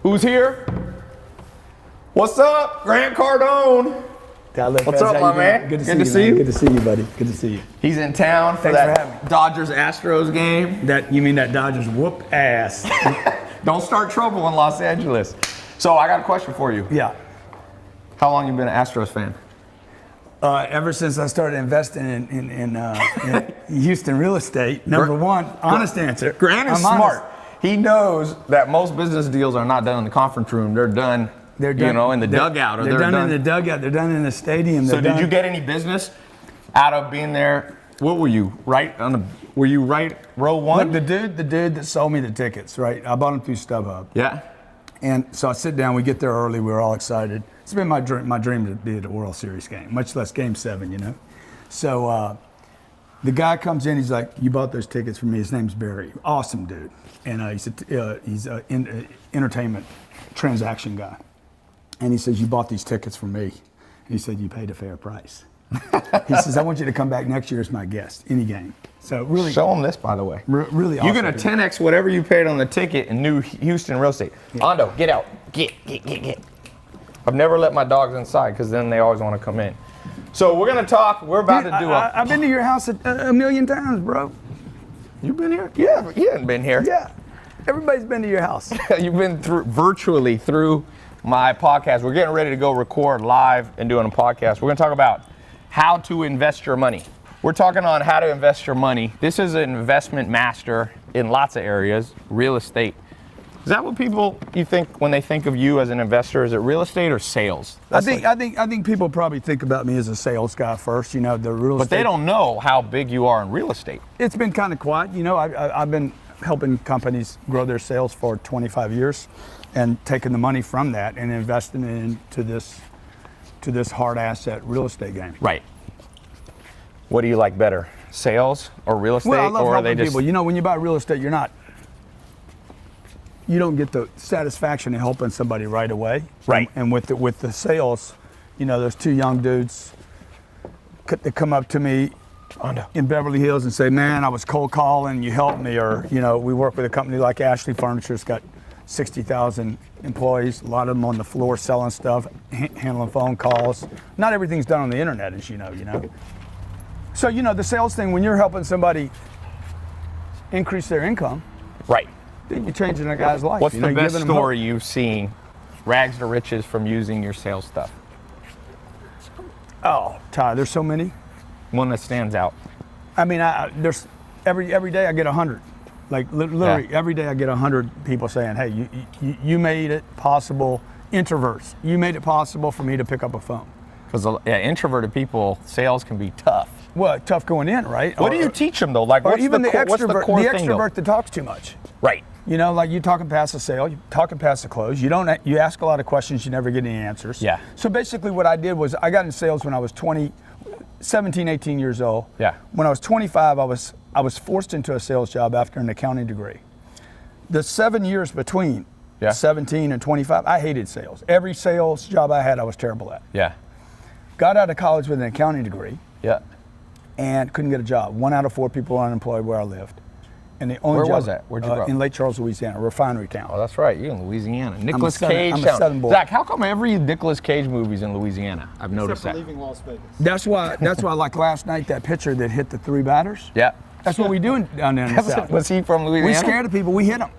Who's here? What's up, Grant Cardon? Tai Lopez, What's up, my man? Good to see you. Good to see you, buddy. Good to see you. He's in town for Thanks for that having me. Dodgers-Astros game. You mean that Dodgers whoop ass? Don't start trouble in Los Angeles. So I got a question for you. Yeah. How long you been an Astros fan? Ever since I started investing in Houston real estate, number one, honest answer. Grant is I'm smart. honest. He knows that most business deals are not done in the conference room. They're done, in the dugout. Or they're done in the dugout. They're done in the stadium. So did you get any business out of being there? What were you, were you right row one? Look, the dude that sold me the tickets, right? I bought them through StubHub. Yeah. And so I sit down, we get there early, we were all excited. It's been my dream to be at a World Series game, much less Game 7, you know? So the guy comes in, he's like, you bought those tickets for me. His name's Barry, awesome dude. And he's an entertainment transaction guy. And he says, you bought these tickets for me. And he said, you paid a fair price. He says, I want you to come back next year as my guest, any game. So really, show him this, by the way. Really awesome. You're gonna 10x whatever you paid on the ticket in new Houston real estate. Yeah. Ando, get out. Get. I've never let my dogs inside because then they always want to come in. So we're gonna talk. We're about to do I've been to your house a million times, bro. You've been here? Yeah, you haven't been here. Yeah, everybody's been to your house. You've been virtually through my podcast. We're getting ready to go record live and doing a podcast. We're gonna talk about how to invest your money. We're talking on how to invest your money. This is an investment master in lots of areas, real estate. Is that what you think when they think of you as an investor? Is it real estate or sales? I think people probably think about me as a sales guy first, the real estate. But they don't know how big you are in real estate. It's been kind of quiet. I've been helping companies grow their sales for 25 years and taking the money from that and investing it into this hard asset real estate game. Right. What do you like better, sales or real estate? Well, I love or helping people. When you buy real estate, you don't get the satisfaction of helping somebody right away. Right. And with the sales, those two young dudes that come up to me in Beverly Hills and say, man, I was cold calling, you helped me. Or, we work with a company like Ashley Furniture. It's got 60,000 employees, a lot of them on the floor selling stuff, handling phone calls. Not everything's done on the internet, as you know. So, the sales thing, when you're helping somebody increase their income. Right. Then you're changing a guy's life. What's the best story you've seen, rags to riches, from using your sales stuff? Oh, Ty, there's so many. One that stands out. I mean, there's every day I get 100. Like literally every day I get 100 people saying, hey, you made it possible, introverts, you made it possible for me to pick up a phone. Because introverted people, sales can be tough. Well, tough going in, right? What do you teach them though? Like, what's even the extrovert that talks too much. Right. Like you talking past the sale, you talking past the close. You ask a lot of questions, you never get any answers. Yeah. So basically what I did was I got in sales when I was 17, 18 years old. Yeah. When I was 25, I was forced into a sales job after an accounting degree. The 7 years between 17 and 25, I hated sales. Every sales job I had, I was terrible at. Yeah. Got out of college with an accounting degree. Yeah. And couldn't get a job. 1 out of 4 people were unemployed where I lived. And the only Where job, was that? Where'd you grow up? In Lake Charles, Louisiana, a refinery town. Oh, that's right. You're in Louisiana. Nicolas Cage. I'm a Southern boy. Zach, how come every Nicolas Cage movie's in Louisiana? I've noticed that. Leaving Las Vegas. That's why, like last night, that pitcher that hit the 3 batters. Yeah. That's what we do down there in the South. Was he from Louisiana? We scared of people, we hit them.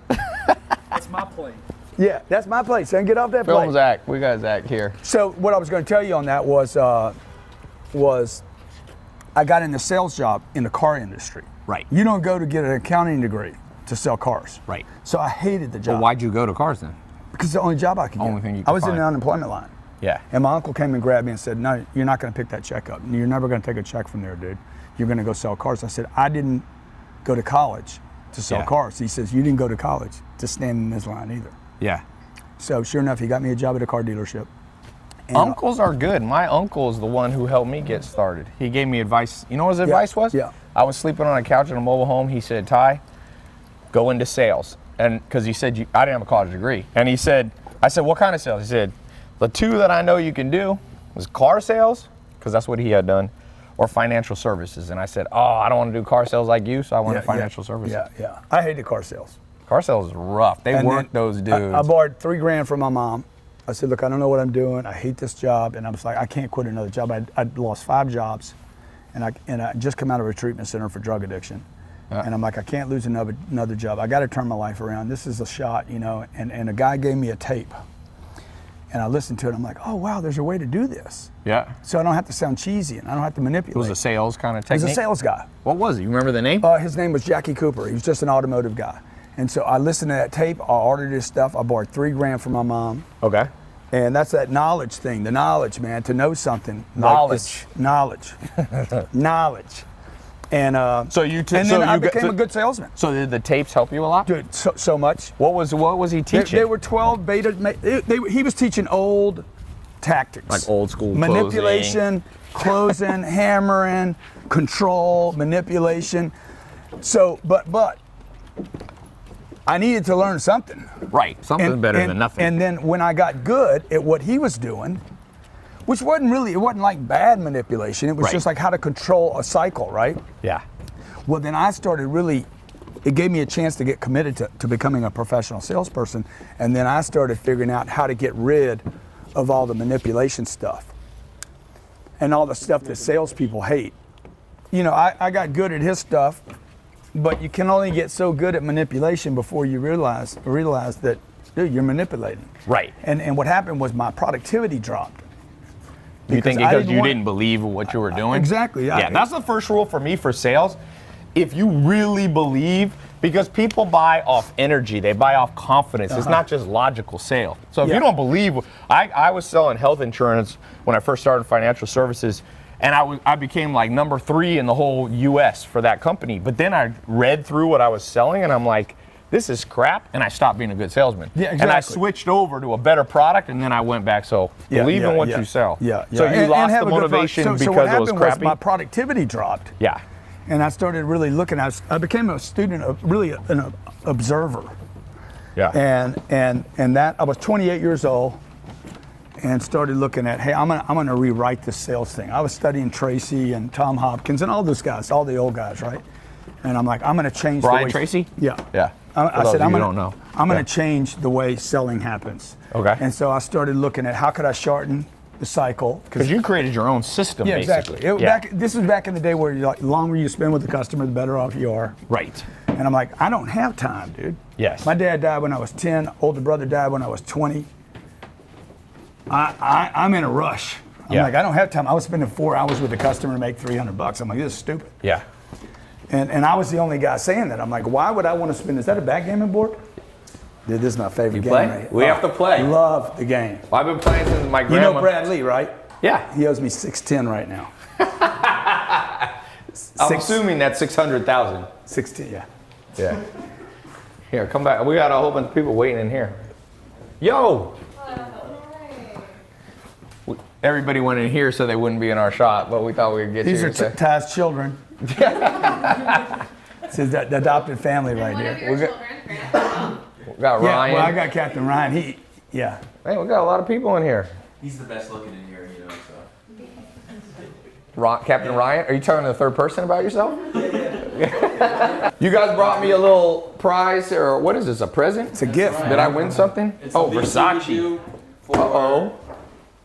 That's my plane. Yeah, that's my place. Son, get off that plane. Film Zach. We got Zach here. So what I was going to tell you on that was I got in the sales job in the car industry. Right. You don't go to get an accounting degree to sell cars. Right. So I hated the job. Well, why'd you go to cars then? Because it's the only job I could get. Only thing you could I was in find. the unemployment line. Yeah. And my uncle came and grabbed me and said, no, you're not going to pick that check up. You're never going to take a check from there, dude. You're going to go sell cars. I said, I didn't go to college to sell cars. He says, you didn't go to college to stand in this line either. Yeah. So sure enough, he got me a job at a car dealership. And Uncles are good. My uncle is the one who helped me get started. He gave me advice. You know what his advice was? Yeah. I was sleeping on a couch in a mobile home. He said, Ty, go into sales. And because he said, I didn't have a college degree. And I said, what kind of sales? He said, the 2 that I know you can do was car sales, because that's what he had done, or financial services. And I said, I don't want to do car sales like you, so I want to financial services. Yeah. I hated car sales. Car sales is rough. They And work then those dudes. I borrowed $3,000 from my mom. I said, look, I don't know what I'm doing. I hate this job. And I was like, I can't quit another job. I'd lost 5 jobs. And I just come out of a treatment center for drug addiction. And I'm like, I can't lose another job. I got to turn my life around. This is a shot, you know. And a guy gave me a tape. And I listened to it. I'm like, oh, wow, there's a way to do this. Yeah. So I don't have to sound cheesy and I don't have to manipulate. It was a sales kind of He technique. was a sales guy. What was it? You remember the name? His name was Jackie Cooper. He was just an automotive guy. And so I listened to that tape. I ordered his stuff. I borrowed $3,000 from my mom. Okay. And that's that knowledge thing. The knowledge, man, to know something. Knowledge. Knowledge. Knowledge. And So I became a good salesman. So did the tapes help you a lot? Dude, so much. What was he teaching? They were 12 beta. He was teaching old tactics. Like old school manipulation, closing, hammering, control, manipulation. So, but I needed to learn something. Right. Something better than nothing. And then when I got good at what he was doing, which wasn't like bad manipulation. It was just like how to control a cycle, right? Yeah. Well, then I started it gave me a chance to get committed to becoming a professional salesperson. And then I started figuring out how to get rid of all the manipulation stuff and all the stuff that salespeople hate. You know, I got good at his stuff, but you can only get so good at manipulation before you realize that, dude, you're manipulating. Right. And what happened was my productivity dropped. You think because you didn't believe what you were doing? Exactly. Yeah, that's the first rule for me for sales. If you really believe, because people buy off energy, they buy off confidence. It's not just logical sale. So if you don't believe, I was selling health insurance when I first started financial services, and I became like number 3 in the whole U.S. for that company. But then I read through what I was selling, and I'm like, this is crap, and I stopped being a good salesman. Yeah, exactly. And I switched over to a better product, and then I went back. So believe in what you sell. Yeah. So you lost have the a good motivation product. because so what it was happened crappy? my productivity dropped. Yeah. And I started really looking. I became a student of really an observer. Yeah. And that I was 28 years old, and started looking at, hey, I'm gonna rewrite this sales thing. I was studying Tracy and Tom Hopkins and all those guys, all the old guys, right? And I'm like, I'm gonna change Brian the way. Tracy? Yeah. Yeah. I said, I'm gonna Yeah. change the way selling happens. Okay. And so I started looking at how could I shorten the cycle. Because you created your own system, Yeah, basically. exactly. This was back in the day where the longer you spend with the customer, the better off you are. Right. And I'm like, I don't have time, dude. Yes. My dad died when I was 10. Older brother died when I was 20. I'm in a rush. I'm like, I don't have time. I was spending 4 hours with the customer to make $300. I'm like, this is stupid. Yeah. And I was the only guy saying that. I'm like, why would I want to spend? Is that a backgammon board? Dude, this is my favorite game. play? Right? We have to play. Love the game. Well, I've been playing since my You grandma. know Brad Lee, right? Yeah. He owes me $610 right now. I'm assuming that's 600,000. 16, yeah. Yeah. Here, come back. We got a whole bunch of people waiting in here. Yo! Everybody went in here so they wouldn't be in our shot, but we thought we'd get These you. are Ty's children. It's his adopted family right here. We got Ryan. Well, I got Captain Ryan. Yeah. Hey, we got a lot of people in here. He's the best looking in here, you know, so. Captain Ryan? Are you talking to the third person about yourself? You guys brought me a little prize, or what is this, a present? It's a gift. Did I win something? It's Oh, the least we Versace. could do for Uh-oh.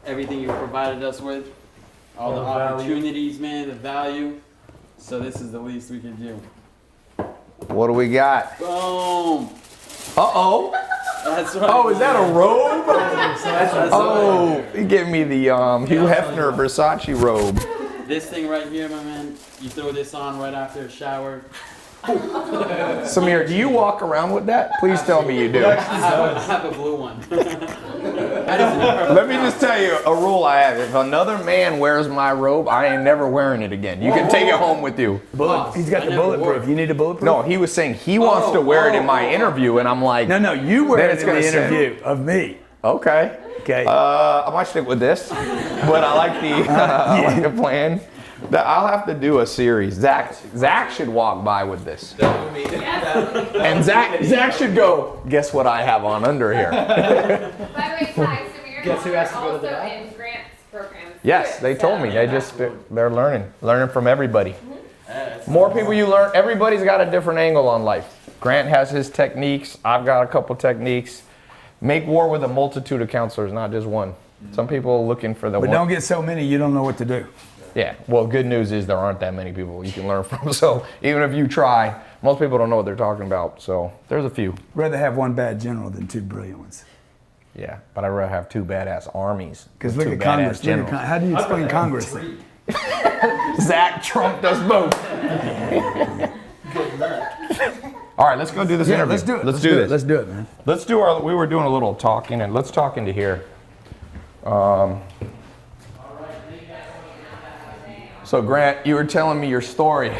everything you provided us with. All the opportunities, man, the value. So this is the least we can do. What do we got? Boom! Uh-oh. That's right. Oh, is that a robe? That's Oh, you gave me the Hugh Hefner Versace robe. This thing right here, my man, you throw this on right after a shower. Samir, do you walk around with that? Please tell me you do. I have a blue one. Let me just tell you a rule I have. If another man wears my robe, I ain't never wearing it again. You can take it home with you. He's got the bulletproof. You need a bulletproop? No, he was saying he wants to wear it in my interview, and I'm like, No, you wear Then it it's in the gonna say- interview of me. okay. Okay. I might stick with this, but I like the plan. I'll have to do a series. Zach should walk by with this. And Zach should go, guess what I have on under here? By the way, Ty, Samir, Guess who has to go to the also bathroom? in grants programs. Yes, they told me. They're learning from everybody. Yeah, More people you learn, everybody's got a different angle on life. Grant has his techniques. I've got a couple techniques. Make war with a multitude of counselors, not just one. Some people are looking for the But one. don't get so many you don't know what to do. Yeah, well, good news is there aren't that many people you can learn from. So even if you try, most people don't know what they're talking about. So there's a few. Rather have one bad general than two brilliant ones. Yeah, but I'd rather have two badass armies. Because with look two at Congress. badass generals. How do you explain Congress? Zach trumped us both. All right, let's go do this interview. Let's do it. Let's do this. Let's do it, man. Let's do we were doing a little talking, and let's talk into here. So Grant, you were telling me your story.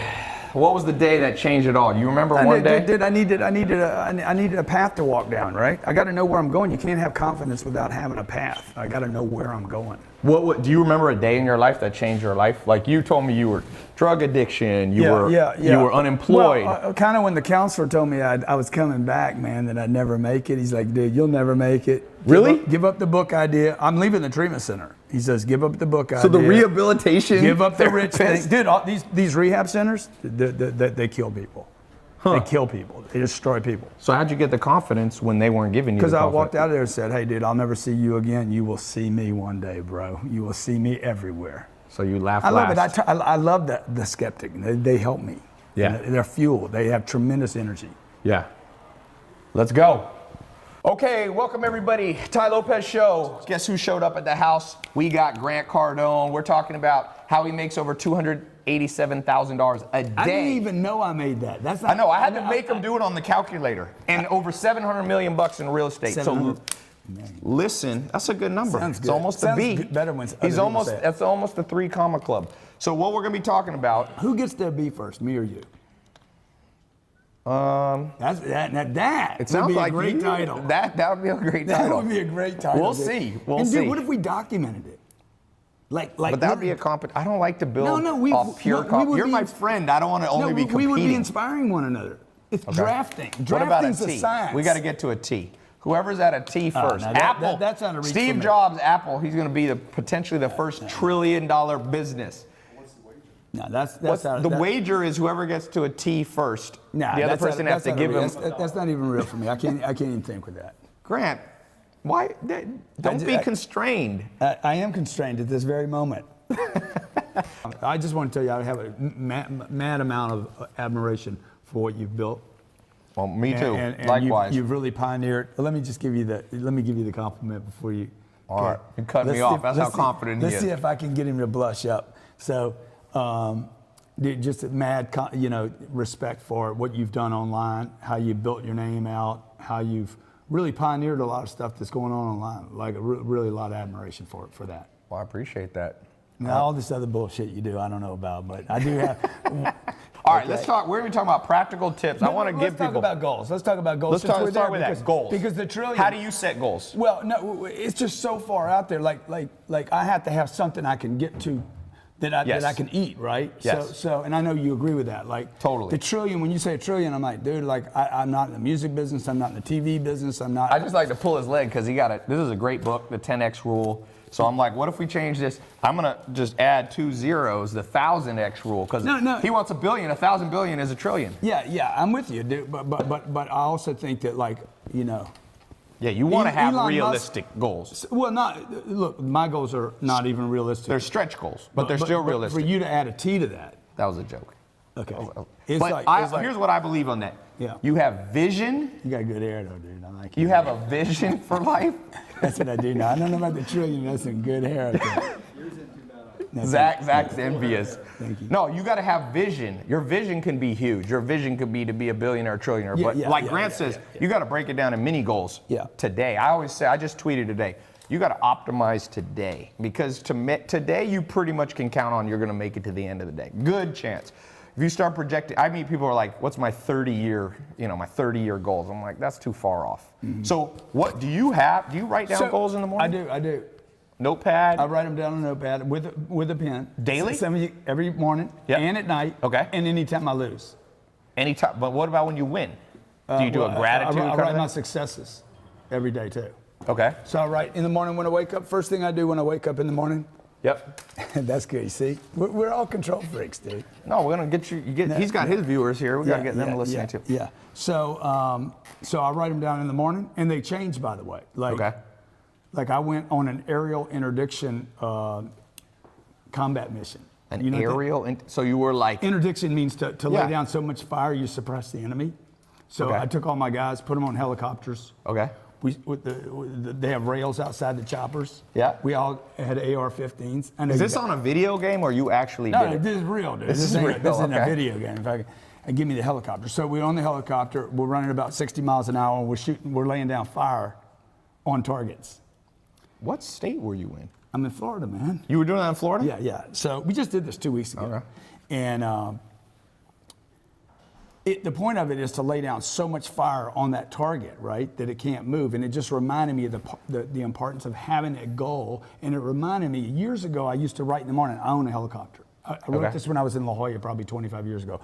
What was the day that changed it all? You remember one day? I needed a path to walk down, right? I got to know where I'm going. You can't have confidence without having a path. I got to know where I'm going. What do you remember a day in your life that changed your life? Like you told me you were drug addiction, you were unemployed. Well, kind of when the counselor told me I was coming back, man, that I'd never make it. He's like, dude, you'll never make it. Really? Give up the book idea. I'm leaving the treatment center. He says, give up the book idea. So the rehabilitation. Give up the rich thing. therapist. Dude, all these rehab centers, they kill people. They kill people. They destroy people. So how'd you get the confidence when they weren't giving you the Because I confidence? walked out of there and said, hey, dude, I'll never see you again. You will see me one day, bro. You will see me everywhere. So you laughed I love last. it. I love the skeptic. They help me. Yeah. They're fuel. They have tremendous energy. Yeah. Let's go. Okay, welcome everybody. Tai Lopez Show. Guess who showed up at the house? We got Grant Cardon. We're talking about how he makes over $287,000 a day. I didn't even know I made that. That's not, I know. I had to make him do it on the calculator. And over $700 million in real estate. So 700. listen, that's a good number. Sounds It's good. almost Sounds a B. good- better when other He's people almost. say it. That's almost a 3 comma club. So what we're gonna be talking about? Who gets their B first, me or you? That It would sounds be like a great you- title. That would be a great That title. would be a great title. We'll dude. see. We'll and see. dude, what if we documented it? Like But that would be a I don't like to build we off pure would You're be my friend. I don't want to only no, be competing. we would be inspiring one another. It's drafting. What about a Drafting's T? science. We got to get to a T. Whoever's at a T first. now that- Apple. that's not a reach for Steve me. Jobs, Apple. He's going to be potentially the first $1 trillion business. No, that's The wager is whoever gets to a T first. Nah, the other that's person not- has to that's give not him. real. That's not even real for me. I can't even think with that. Grant, why? Don't be constrained. I am constrained at this very moment. I just want to tell you, I have a mad amount of admiration for what you've built. Well, me too. And Likewise. you've really pioneered. Let me give you the compliment before you. All right, you're cutting me off. That's how confident he Let's is. see if I can get him to blush up. So, dude, just a mad, respect for what you've done online, how you built your name out, how you've really pioneered a lot of stuff that's going on online. Like really a lot of admiration for that. Well, I appreciate that. Now, all this other bullshit you do, I don't know about, but I do have. All right, let's talk. We're going to be talking about practical tips. I want to give people. Let's talk about goals. Let's talk about goals. Let's start with that. Goals. Because the trillion. How do you set goals? Well, no, it's just so far out there. Like I have to have something I can get to, that I can eat, right? Yes. So, and I know you agree with that. Like Totally. The trillion. When you say a trillion, I'm like, dude, like I'm not in the music business. I'm not in the TV business. I'm not. I just like to pull his leg because he got it. This is a great book, the 10x rule. So I'm like, what if we change this? I'm gonna just add 2 zeros, the 1000x rule, because he wants $1 billion. 1,000 billion is $1 trillion. Yeah, I'm with you, dude. But I also think that, like, Yeah, you want to have Elon realistic goals. Well, look, my goals are not even realistic. They're stretch goals, but they're still realistic. For you to add a T to that. That was a joke. Okay. Here's what I believe on that. Yeah. You have vision. You got good hair, though, dude. I like You have a vision for life. That's what I do now. I don't know about the trillion. That's some good hair. Zach's envious. Thank you. No, you got to have vision. Your vision can be huge. Your vision could be to be a billionaire, trillionaire. But like Grant says, you got to break it down in mini goals. Yeah. Today, I always say, I just tweeted today, you got to optimize today, because today you pretty much can count on you're going to make it to the end of the day. Good chance. If you start projecting, I meet people who are like, what's my 30-year goals? I'm like, that's too far off. Mm-hmm. So what do you have? Do you write down goals in the morning? I do. Notepad? I write them down on a notepad with a pen. Daily? Every morning and at night. Okay. And anytime I lose. Anytime. But what about when you win? Do you do a gratitude? I write my successes every day too. Okay. So I write in the morning when I wake up. First thing I do when I wake up in the morning, Yep. That's good. You see, we're all control freaks, dude. No, we're gonna get you. He's got his viewers here. We gotta get them listening too. Yeah. So, so I write them down in the morning, and they change, by the way. Like, Okay. Like I went on an aerial interdiction combat mission. An You know what that- aerial. So you were like. Interdiction means to Yeah. lay down so much fire you suppress the enemy. So Okay. I took all my guys, put them on helicopters. Okay. They have rails outside the choppers. Yeah. We all had AR-15s. I know Is you this got- on a video game or you actually No, did it? this is real, dude. This is ain't- real, This isn't a okay. video game. In fact, give me the helicopter. So we're on the helicopter. We're running about 60 miles an hour. And we're shooting. We're laying down fire on targets. What state were you in? I'm in Florida, man. You were doing that in Florida? Yeah, yeah. So we just did this 2 weeks ago. Okay. And the point of it is to lay down so much fire on that target, right, that it can't move. And it just reminded me of the importance of having a goal. And it reminded me, years ago, I used to write in the morning, I own a helicopter. I wrote this when I was in La Jolla, probably 25 years ago.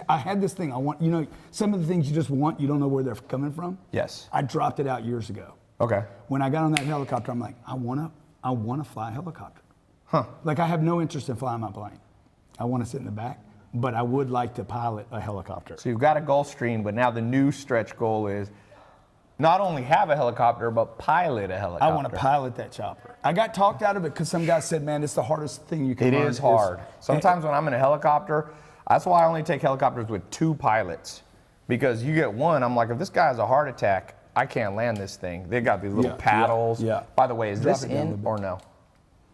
I had this thing. I want, you know, some of the things you just want, you don't know where they're coming from. Yes. I dropped it out years ago. Okay. When I got on that helicopter, I'm like, I wanna fly a helicopter. Huh. Like I have no interest in flying my plane. I want to sit in the back, but I would like to pilot a helicopter. So you've got a Gulfstream, but now the new stretch goal is not only have a helicopter, but pilot a helicopter. I want to pilot that chopper. I got talked out of it because some guy said, man, it's the hardest thing you can It learn. is hard. Sometimes when I'm in a helicopter, that's why I only take helicopters with 2 pilots. Because you get one, I'm like, if this guy has a heart attack, I can't land this thing. They got these little paddles. yeah. By the way, is Drop this it down a in little bit. or no?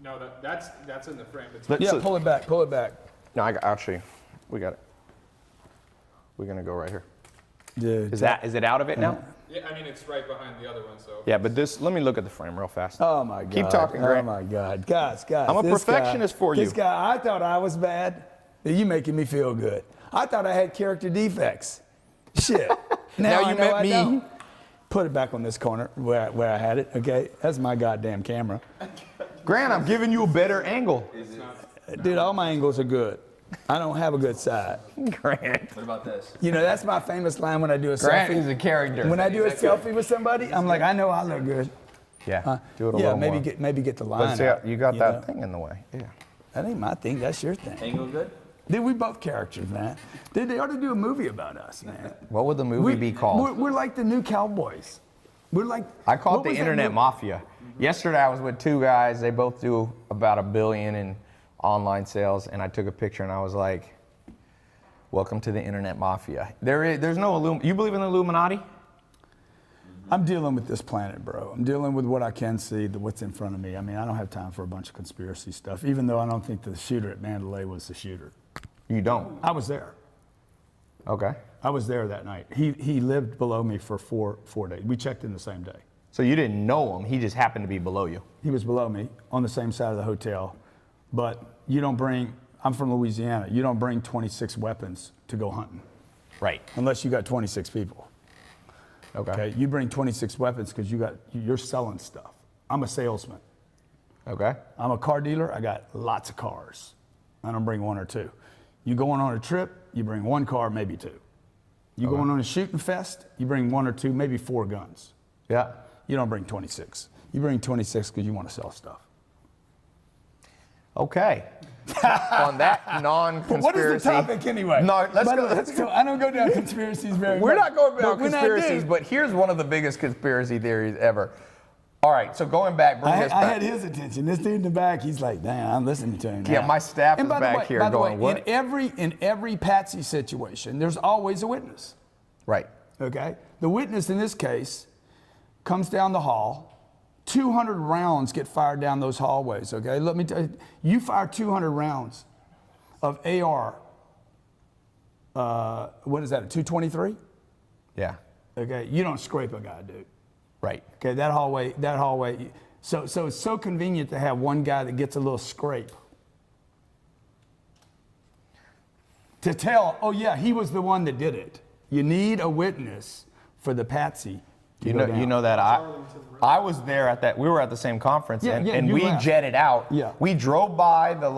No, that's in the frame. It's Let's- Yeah, pull it back, pull it back. No, actually, we got it. We're gonna go right here. Dude. Is it out of it now? yeah, I mean it's right behind the other one. So Yeah, but let me look at the frame real fast. Oh my God. Keep talking, Oh Grant. my God. Guys. I'm a this perfectionist guy, for you. This guy, I thought I was bad. You making me feel good. I thought I had character defects. Shit. Now I you know met I me. don't. Put it back on this corner where I had it, okay? That's my goddamn camera. Grant, I'm giving you a better angle. Dude, all my angles are good. I don't have a good side. Grant. What about this? You know, that's my famous line when I do a Grant selfie. is a character. When I do a selfie with somebody, I'm like, I know I look good. Yeah, do it a Yeah, little maybe more. get the line. Let's see, out, you got that know? thing in the way. Yeah. That ain't my thing. That's your thing. Angle good? Dude, we both characters, man. Dude, they ought to do a movie about us, man. What would the movie be called? We're like the new cowboys. We're like. I call it what the was that Internet movie? Mafia. Yesterday I was with 2 guys. They both do about $1 billion in online sales, and I took a picture and I was like, "Welcome to the Internet Mafia." There's no You believe in the Illuminati? I'm dealing with this planet, bro. I'm dealing with what I can see, what's in front of me. I mean, I don't have time for a bunch of conspiracy stuff, even though I don't think the shooter at Mandalay was the shooter. You don't. I was there. Okay. I was there that night. He lived below me for four days. We checked in the same day. So you didn't know him. He just happened to be below you. He was below me on the same side of the hotel. But you don't bring, I'm from Louisiana, you don't bring 26 weapons to go hunting Right. unless you got 26 people. Okay, you bring 26 weapons because you're selling stuff. I'm a salesman. Okay. I'm a car dealer. I got lots of cars. I don't bring 1 or 2. You going on a trip, you bring 1 car, maybe 2. You going on a shooting fest, you bring 1 or 2, maybe 4 guns. Yeah. You don't bring 26. You bring 26 because you want to sell stuff. Okay. On that non-conspiracy. What is the topic anyway? No, let's By the go. way, Let's go. So I don't go down conspiracies very much. We're not going but about when I conspiracies, do, but here's one of the biggest conspiracy theories ever. All right, so going back, bring this I back. had his attention. This dude in the back, he's like, damn, I'm listening to him now. Yeah, my staff And is by the back way- here by the going, way, what? In every Patsy situation, there's always a witness. Right. Okay? The witness in this case comes down the hall. 200 rounds get fired down those hallways, okay? Let me tell you, you fire 200 rounds of AR, what is that, a 223? Yeah. Okay, you don't scrape a guy, dude. Right. Okay, that hallway, so it's so convenient to have one guy that gets a little scrape. To tell, oh yeah, he was the one that did it. You need a witness for the patsy. You know that I was there at that. We were at the same conference, Yeah, and, yeah, and you we left. jetted out. Yeah. We drove by the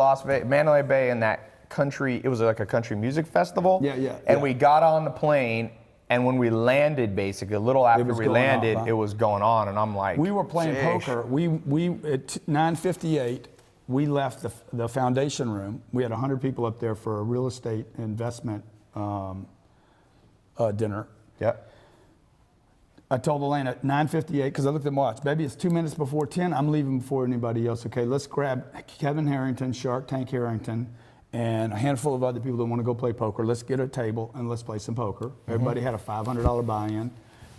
Mandalay Bay and that country. It was like a country music festival. Yeah, yeah, And yeah. we got on the plane, and when we landed, basically a little after was we going on, landed, huh? it was going on, and I'm like, We were playing "Sheesh." poker. We at 9:58, we left the foundation room. We had 100 people up there for a real estate investment dinner. Yep. I told Elaine at 9:58, because I looked at the watch, baby, it's 2 minutes before 10. I'm leaving before anybody else. Okay, let's grab Kevin Harrington, Shark Tank Harrington, and a handful of other people that want to go play poker. Let's get a table and let's play some poker. Everybody had a $500 buy-in,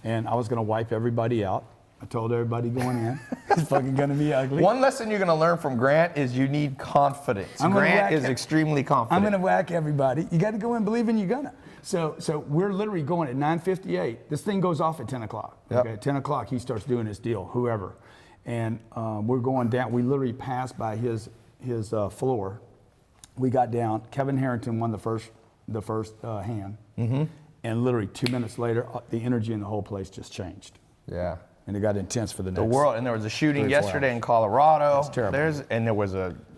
and I was going to wipe everybody out. I told everybody going in, it's fucking going to be ugly. One lesson you're going to learn from Grant is you need confidence. Grant is extremely confident. I'm going to whack everybody. You got to go in believing you're going to. So we're literally going at 9:58. This thing goes off at 10 o'clock. Yep. Okay, at 10 o'clock he starts doing his deal, whoever. And we're going down. We literally passed by his floor. We got down. Kevin Harrington won the first hand. Mm-hmm. And literally 2 minutes later, the energy in the whole place just changed. Yeah. And it got intense for the next. The world, and there was a shooting 3 or 4 yesterday hours. in Colorado. That's terrible. And there was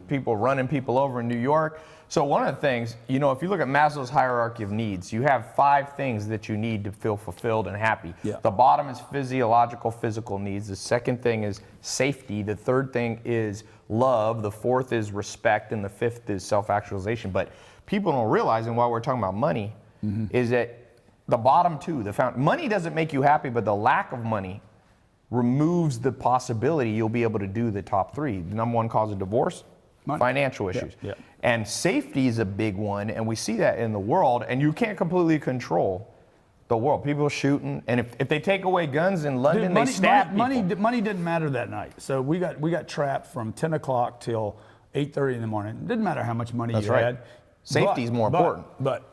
people running people over in New York. So one of the things, you know, if you look at Maslow's hierarchy of needs, you have 5 things that you need to feel fulfilled and happy. Yeah. The bottom is physiological, physical needs. The second thing is safety. The third thing is love. The fourth is respect. And the fifth is self-actualization. But people don't realize, and while we're talking about money, is that the bottom 2, money doesn't make you happy, but the lack of money removes the possibility you'll be able to do the top 3. The number 1 cause of divorce, Money. financial issues. Yeah. And safety is a big one, and we see that in the world, and you can't completely control the world. People shooting, and if they take away guns in London, Dude, they stab people. Money didn't matter that night. So we got trapped from 10 o'clock till 8:30 in the morning. It didn't matter how much money That's you right. had. Safety is more important. But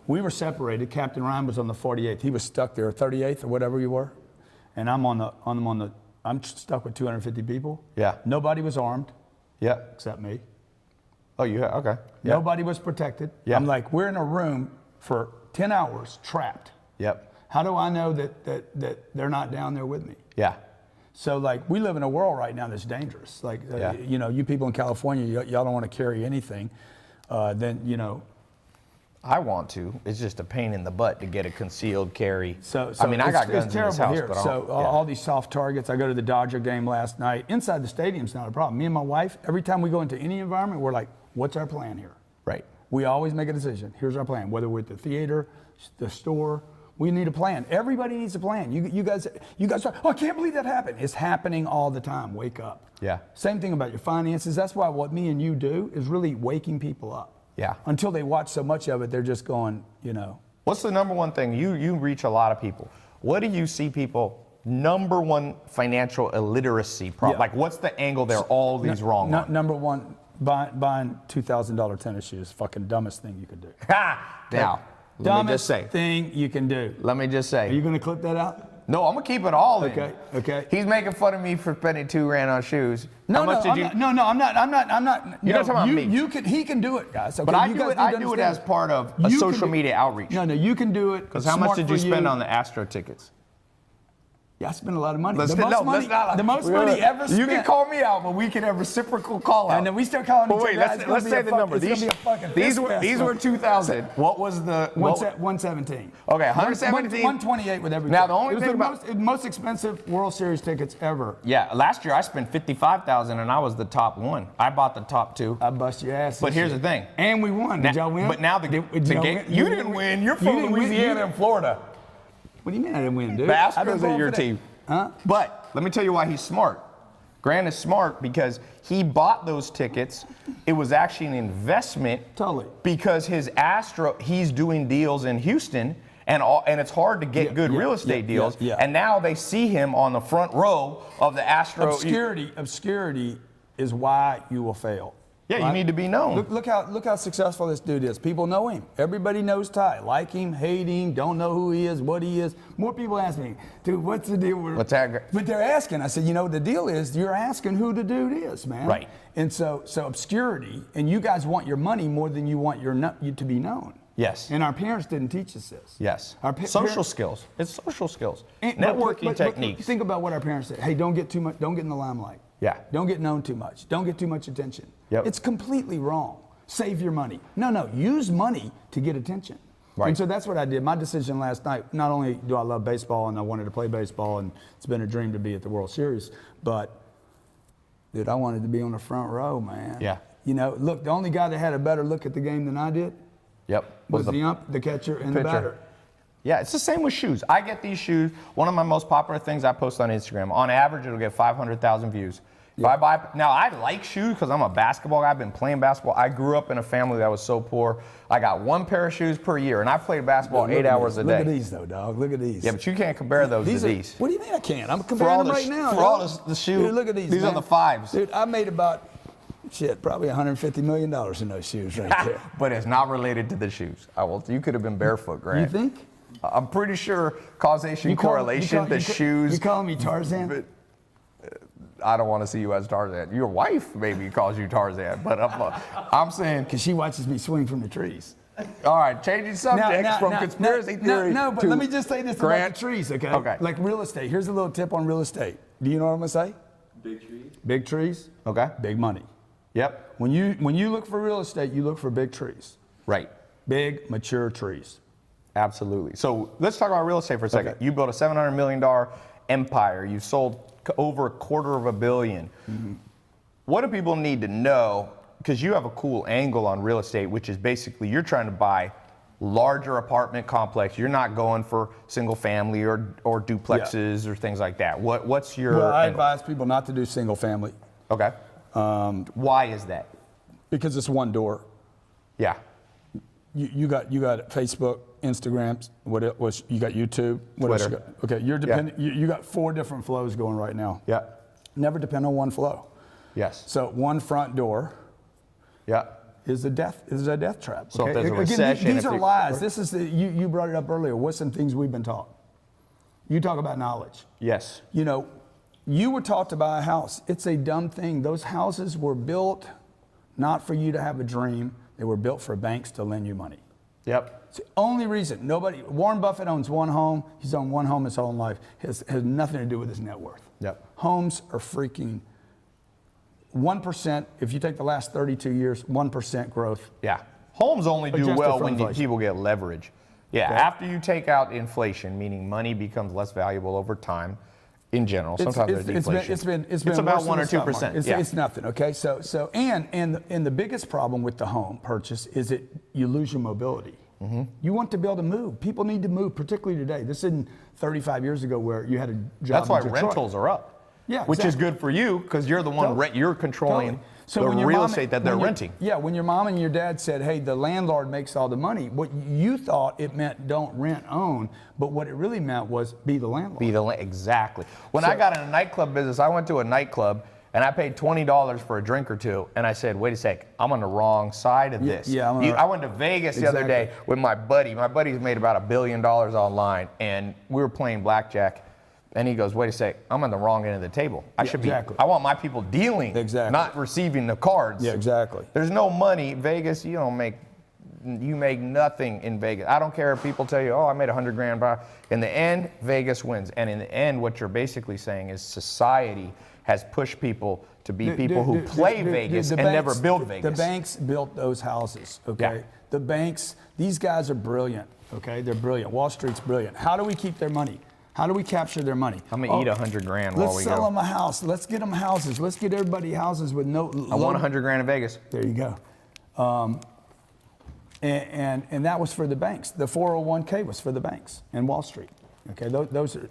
we were separated. Captain Ryan was on the 48th. He was stuck there, 38th or whatever you were. And I'm stuck with 250 people. Yeah. Nobody was armed Yeah. except me. Oh, okay. Yeah. Nobody was protected. Yeah. I'm like, we're in a room for 10 hours trapped. Yep. How do I know that they're not down there with me? Yeah. So like we live in a world right now that's dangerous. Like, Yeah. you know, you people in California, y'all don't want to carry anything. Then, you know. I want to. It's just a pain in the butt to get a concealed carry. So I mean, I got it's guns in this house, here. but I So don't, all these soft targets. I go to the Dodger game last night. Inside the stadium's not a problem. Me and my wife, every time we go into any environment, we're like, what's our plan here? Right. We always make a decision. Here's our plan. Whether we're at the theater, the store, we need a plan. Everybody needs a plan. You guys are, oh, I can't believe that happened. It's happening all the time. Wake up. Yeah. Same thing about your finances. That's why what me and you do is really waking people up. Yeah. Until they watch so much of it, they're just going, you know. What's the number one thing? You reach a lot of people. What do you see people, number one financial illiteracy problem? Yeah. Like, what's the angle they're always wrong on? Number one, buying $2,000 tennis shoes, fucking dumbest thing you could do. Ha! Now, let me just Dumbest say. thing you can do. Let me just Are you say. going to clip that out? No, I'm gonna keep it all in. Okay. He's making fun of me for spending $2,000 on shoes. No, How much did you? I'm not. You're not talking about me. He can do it, guys. Okay, But I you do guys it. need I to do it understand as part of a You can social do- media outreach. No, you can do it. Because how much did you spend on the Astro tickets? Yeah, I spent a lot of money. Let's the get- most no, money, let's not- the most we're money gonna- ever spent. You can call me out, but we can have reciprocal call out. And then we start calling But each wait, other. It's gonna let's be say a the fuck- number. it's gonna be a fucking These fist were fest. 2,000. What was the? 117. Okay, 117. 128 with everything. Now, the only it was thing the about- most expensive World Series tickets ever. Yeah, last year I spent 55,000 and I was the top one. I bought the top 2. I bust your ass. But this here's year. the thing. And we won. Did y'all win? But now the y'all game. win? You didn't win. You're You from didn't win. Louisiana and Florida. What do you mean I didn't win, dude? The I've been Astros are going your for that. team. Huh? But let me tell you why he's smart. Grant is smart because he bought those tickets. It was actually an investment. Totally. Because he's doing deals in Houston, and it's hard to get good real estate deals. Yeah. And now they see him on the front row of the Astro. Obscurity is why you will fail. Yeah, you need to be known. Look how successful this dude is. People know him. Everybody knows Tai. Like him, hate him, don't know who he is, what he is. More people ask me, dude, what's the deal with? What's that? But they're asking. I said, you know, the deal is you're asking who the dude is, man. Right. And so obscurity, and you guys want your money more than you want you to be known. Yes. And our parents didn't teach us this. Yes. Social Social skills. It's social skills. And- Networking but techniques. Think about what our parents said. Hey, don't get too much. Don't get in the limelight. Yeah. Don't get known too much. Don't get too much attention. Yep. It's completely wrong. Save your money. No. Use money to get attention. Right. And so that's what I did. My decision last night. Not only do I love baseball and I wanted to play baseball, and it's been a dream to be at the World Series, but Dude, I wanted to be on the front row, man. Yeah. You know, look, the only guy that had a better look at the game than I did Yep. was the ump, the catcher, and the pitcher. batter. Yeah, it's the same with shoes. I get these shoes. One of my most popular things I post on Instagram. On average, it'll get 500,000 views. If I buy, now I like shoes because I'm a basketball guy. I've been playing basketball. I grew up in a family that was so poor. I got one pair of shoes per year, and I played basketball Dude, 8 hours a day. Look at these, though, dog. Look at these. Yeah, but you can't compare those to these. What do you mean I can't? I'm For comparing all them the right now. for all dog. the shoes. Dude, look at these. These man. are the fives. Dude, I made about, probably $150 million in those shoes right there. But it's not related to the shoes. You could have been barefoot, Grant. You think? I'm pretty sure causation, correlation, the shoes. You calling me Tarzan? But, I don't want to see you as Tarzan. Your wife maybe calls you Tarzan, but I'm saying. Because she watches me swing from the trees. All right, changing subjects from conspiracy theory. No, but to let me just say this Grant. about the trees, okay? Okay. Like real estate. Here's a little tip on real estate. Do you know what I'm gonna say? Big trees. Big trees, Okay. big money. Yep. When you look for real estate, you look for big trees. Right. Big, mature trees. Absolutely. So let's talk about real estate for a second. Okay. You built a $700 million empire. You sold over $250 million. Mm-hmm. What do people need to know? Because you have a cool angle on real estate, which is basically you're trying to buy larger apartment complex. You're not going for single family or duplexes or things like that. What's your Well, I angle? advise people not to do single family Okay. Why is that? because it's one door. Yeah. You got Facebook, Instagram, what it was, you got YouTube, what else you Twitter. got? Okay, you're dependent. You got 4 different flows going right now. Yeah. Never depend on one flow. Yes. So one front door Yeah. is a death trap. So if okay? there's a Again, recession, these if are you- lies. This is you brought it up earlier. What's some things we've been taught? You talk about knowledge. Yes. You know, you were taught to buy a house. It's a dumb thing. Those houses were built not for you to have a dream. They were built for banks to lend you money. Yep. It's the only reason. Warren Buffett owns one home. He's owned one home his whole life. Has nothing to do with his net worth. Yep. Homes are freaking 1%. If you take the last 32 years, 1% growth. Yeah. Homes only do Adjusted well for when inflation. people get leverage. Yeah, Yeah. after you take out inflation, meaning money becomes less valuable over time in general. Sometimes there's deflation. It's been about worse 1 than or the stock 2%. market. Yeah. It's nothing. Okay. So and the biggest problem with the home purchase is that you lose your mobility. Mm-hmm. You want to be able to move. People need to move, particularly today. This isn't 35 years ago where you had a job. That's why in Detroit. rentals are up. Yeah, Which is exactly. good for you because you're the one Totally. you're controlling Totally. the when your real mom- estate that they're when your- renting. Yeah, when your mom and your dad said, hey, the landlord makes all the money, what you thought it meant don't rent, own, but what it really meant was be the landlord. Exactly. When So- I got in a nightclub business, I went to a nightclub and I paid $20 for a drink or two, and I said, wait a sec, I'm on the wrong side of this. yeah, I went to Vegas the other day Exactly. with my buddy. My buddy's made about $1 billion online, and we were playing blackjack, and he goes, wait a sec, I'm on the wrong end of the table. exactly. I want my people dealing, Exactly. not receiving the cards. Yeah, exactly. There's no money. Vegas, you make nothing in Vegas. I don't care if people tell you, oh, I made $100,000. In the end, Vegas wins. And in the end, what you're basically saying is society has pushed people to be people who play Vegas and never build Vegas. The banks built those houses, okay? Yeah. The banks, these guys are brilliant, okay? They're brilliant. Wall Street's brilliant. How do we keep their money? How do we capture their money? I'm gonna eat $100,000 while Let's we sell go. them a house. Let's get them houses. Let's get everybody houses with no. I want $100,000 in Vegas. There you go. And that was for the banks. The 401k was for the banks and Wall Street. Okay, those are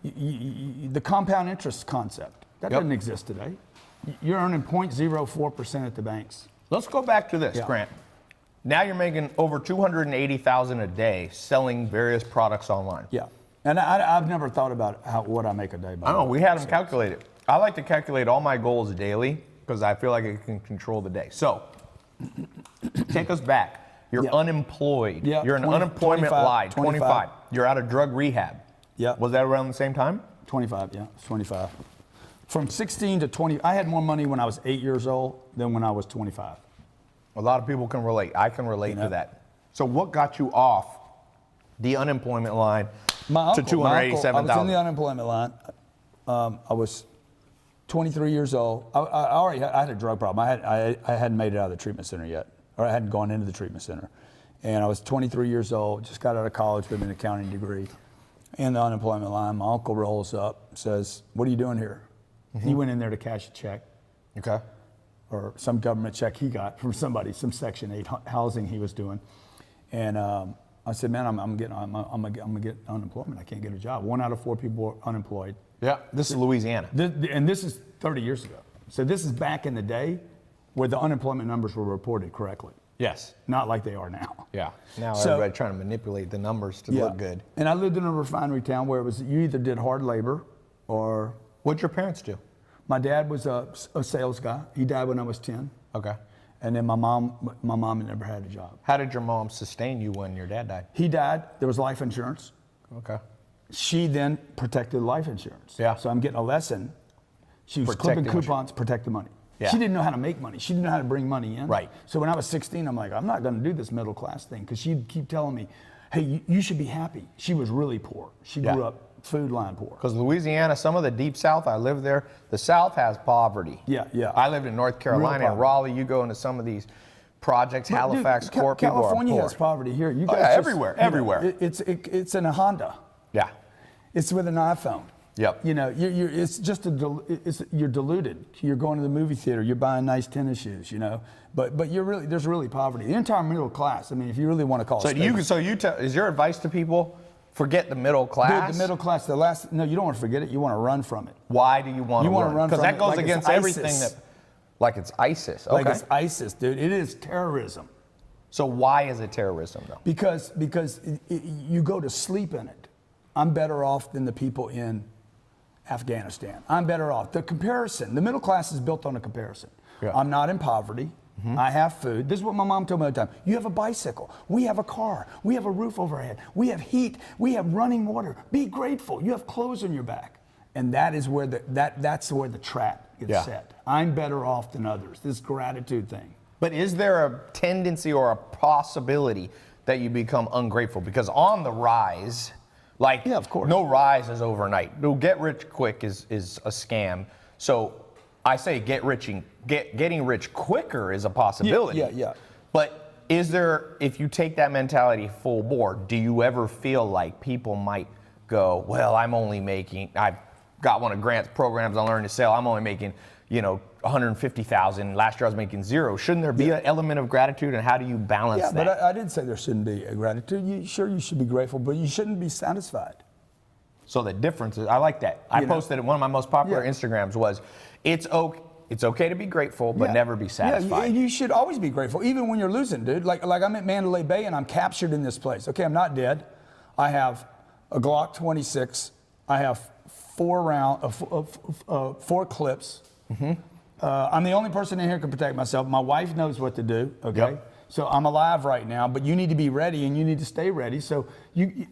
the compound interest concept. That Yep. doesn't exist today. You're earning 0.04% at the banks. Let's go back to this, Yeah. Grant. Now you're making over $280,000 a day selling various products online. Yeah, and I've never thought about what I make a day. I know, we had them calculate it. I like to calculate all my goals daily because I feel like I can control the day. So, take us back. You're Yeah. unemployed. Yeah, You're in 20 unemployment 25, line, 25. You're out of drug rehab. Yeah. Was that around the same time? 25, yeah, it's 25. From 16 to 20, I had more money when I was 8 years old than when I was 25. A lot of people can relate. I can relate You know? to that. So what got you off the unemployment line to My uncle, I was in $287,000? the unemployment line. I was 23 years old. I had a drug problem. I hadn't made it out of the treatment center yet, or I hadn't gone into the treatment center. And I was 23 years old, just got out of college with an accounting degree. In the unemployment line, my uncle rolls up, says, "What are you doing here?" He went in there to cash a check, Okay. or some government check he got from somebody, some Section 8 housing he was doing. And I said, man, I'm gonna get unemployment. I can't get a job. 1 out of 4 people are unemployed. Yeah. This is Louisiana. And this is 30 years ago. So this is back in the day where the unemployment numbers were reported correctly. Yes. Not like they are now. Yeah. Now So- everybody trying to manipulate the numbers to look good. And I lived in a refinery town where it was you either did hard labor or What'd your parents do? my dad was a sales guy. He died when I was 10. Okay. And then my mom never had a job. How did your mom sustain you when your dad died? He died. There was life insurance. Okay. She then protected life insurance. Yeah. So I'm getting a lesson. She was Protecting clipping coupons, protect the money. Yeah. She didn't know how to make money. She didn't know how to bring money in. Right. So when I was 16, I'm like, I'm not going to do this middle class thing, because she'd keep telling me, hey, you should be happy. She was really poor. She grew Yeah. up food line poor. Because Louisiana, some of the deep South, I lived there. The South has poverty. Yeah, yeah. I lived in North Carolina and poverty. Raleigh. You go into some of these projects, Halifax, Dude, Court, people are California poor. has poverty here. You Oh, guys yeah, just- everywhere, you know, everywhere. It's in a Honda. Yeah. It's with an iPhone. Yep. You know, it's just you're diluted. You're going to the movie theater. You're buying nice tennis shoes. You know, but there's really poverty. The entire middle class. I mean, if you really want to call it. Is your advice to people, forget the middle class? Dude, the middle class. No, you don't want to forget it. You want to run from it. Why do you want to You wanna run Because from that it goes like it's against everything ISIS. that, like it's ISIS. Okay. Like it's ISIS, dude. It is terrorism. So why is it terrorism though? Because you go to sleep in it. I'm better off than the people in Afghanistan. I'm better off. The comparison, the middle class is built on a comparison. Yeah. I'm not in poverty. I have food. This is what my mom told me all the time. You have a bicycle. We have a car. We have a roof overhead. We have heat. We have running water. Be grateful. You have clothes on your back. And that is where that's where the trap gets set. I'm better off than others. This gratitude thing. But is there a tendency or a possibility that you become ungrateful? Because on the rise, like, Yeah, of course. no rise is overnight. No, get rich quick is a scam. So I say getting rich quicker is a possibility. Yeah. But is there, if you take that mentality full board, do you ever feel like people might go, well, I've got one of Grant's programs on Learn to Sell, I'm only making, $150,000. Last year I was making $0. Shouldn't there be an element of gratitude, and how do you balance Yeah, that? but I didn't say there shouldn't be a gratitude. You should be grateful, but you shouldn't be satisfied. So the difference is, I like that. I posted it, one of my most popular Yeah. Instagrams was, it's okay to be grateful, but Yeah. never be satisfied. Yeah, you should always be grateful, even when you're losing, dude. Like I'm at Mandalay Bay and I'm captured in this place. Okay, I'm not dead. I have a Glock 26. I have 4 clips. I'm the only person in here who can protect myself. My wife knows what to do. Okay. Yep. So I'm alive right now, but you need to be ready and you need to stay ready. So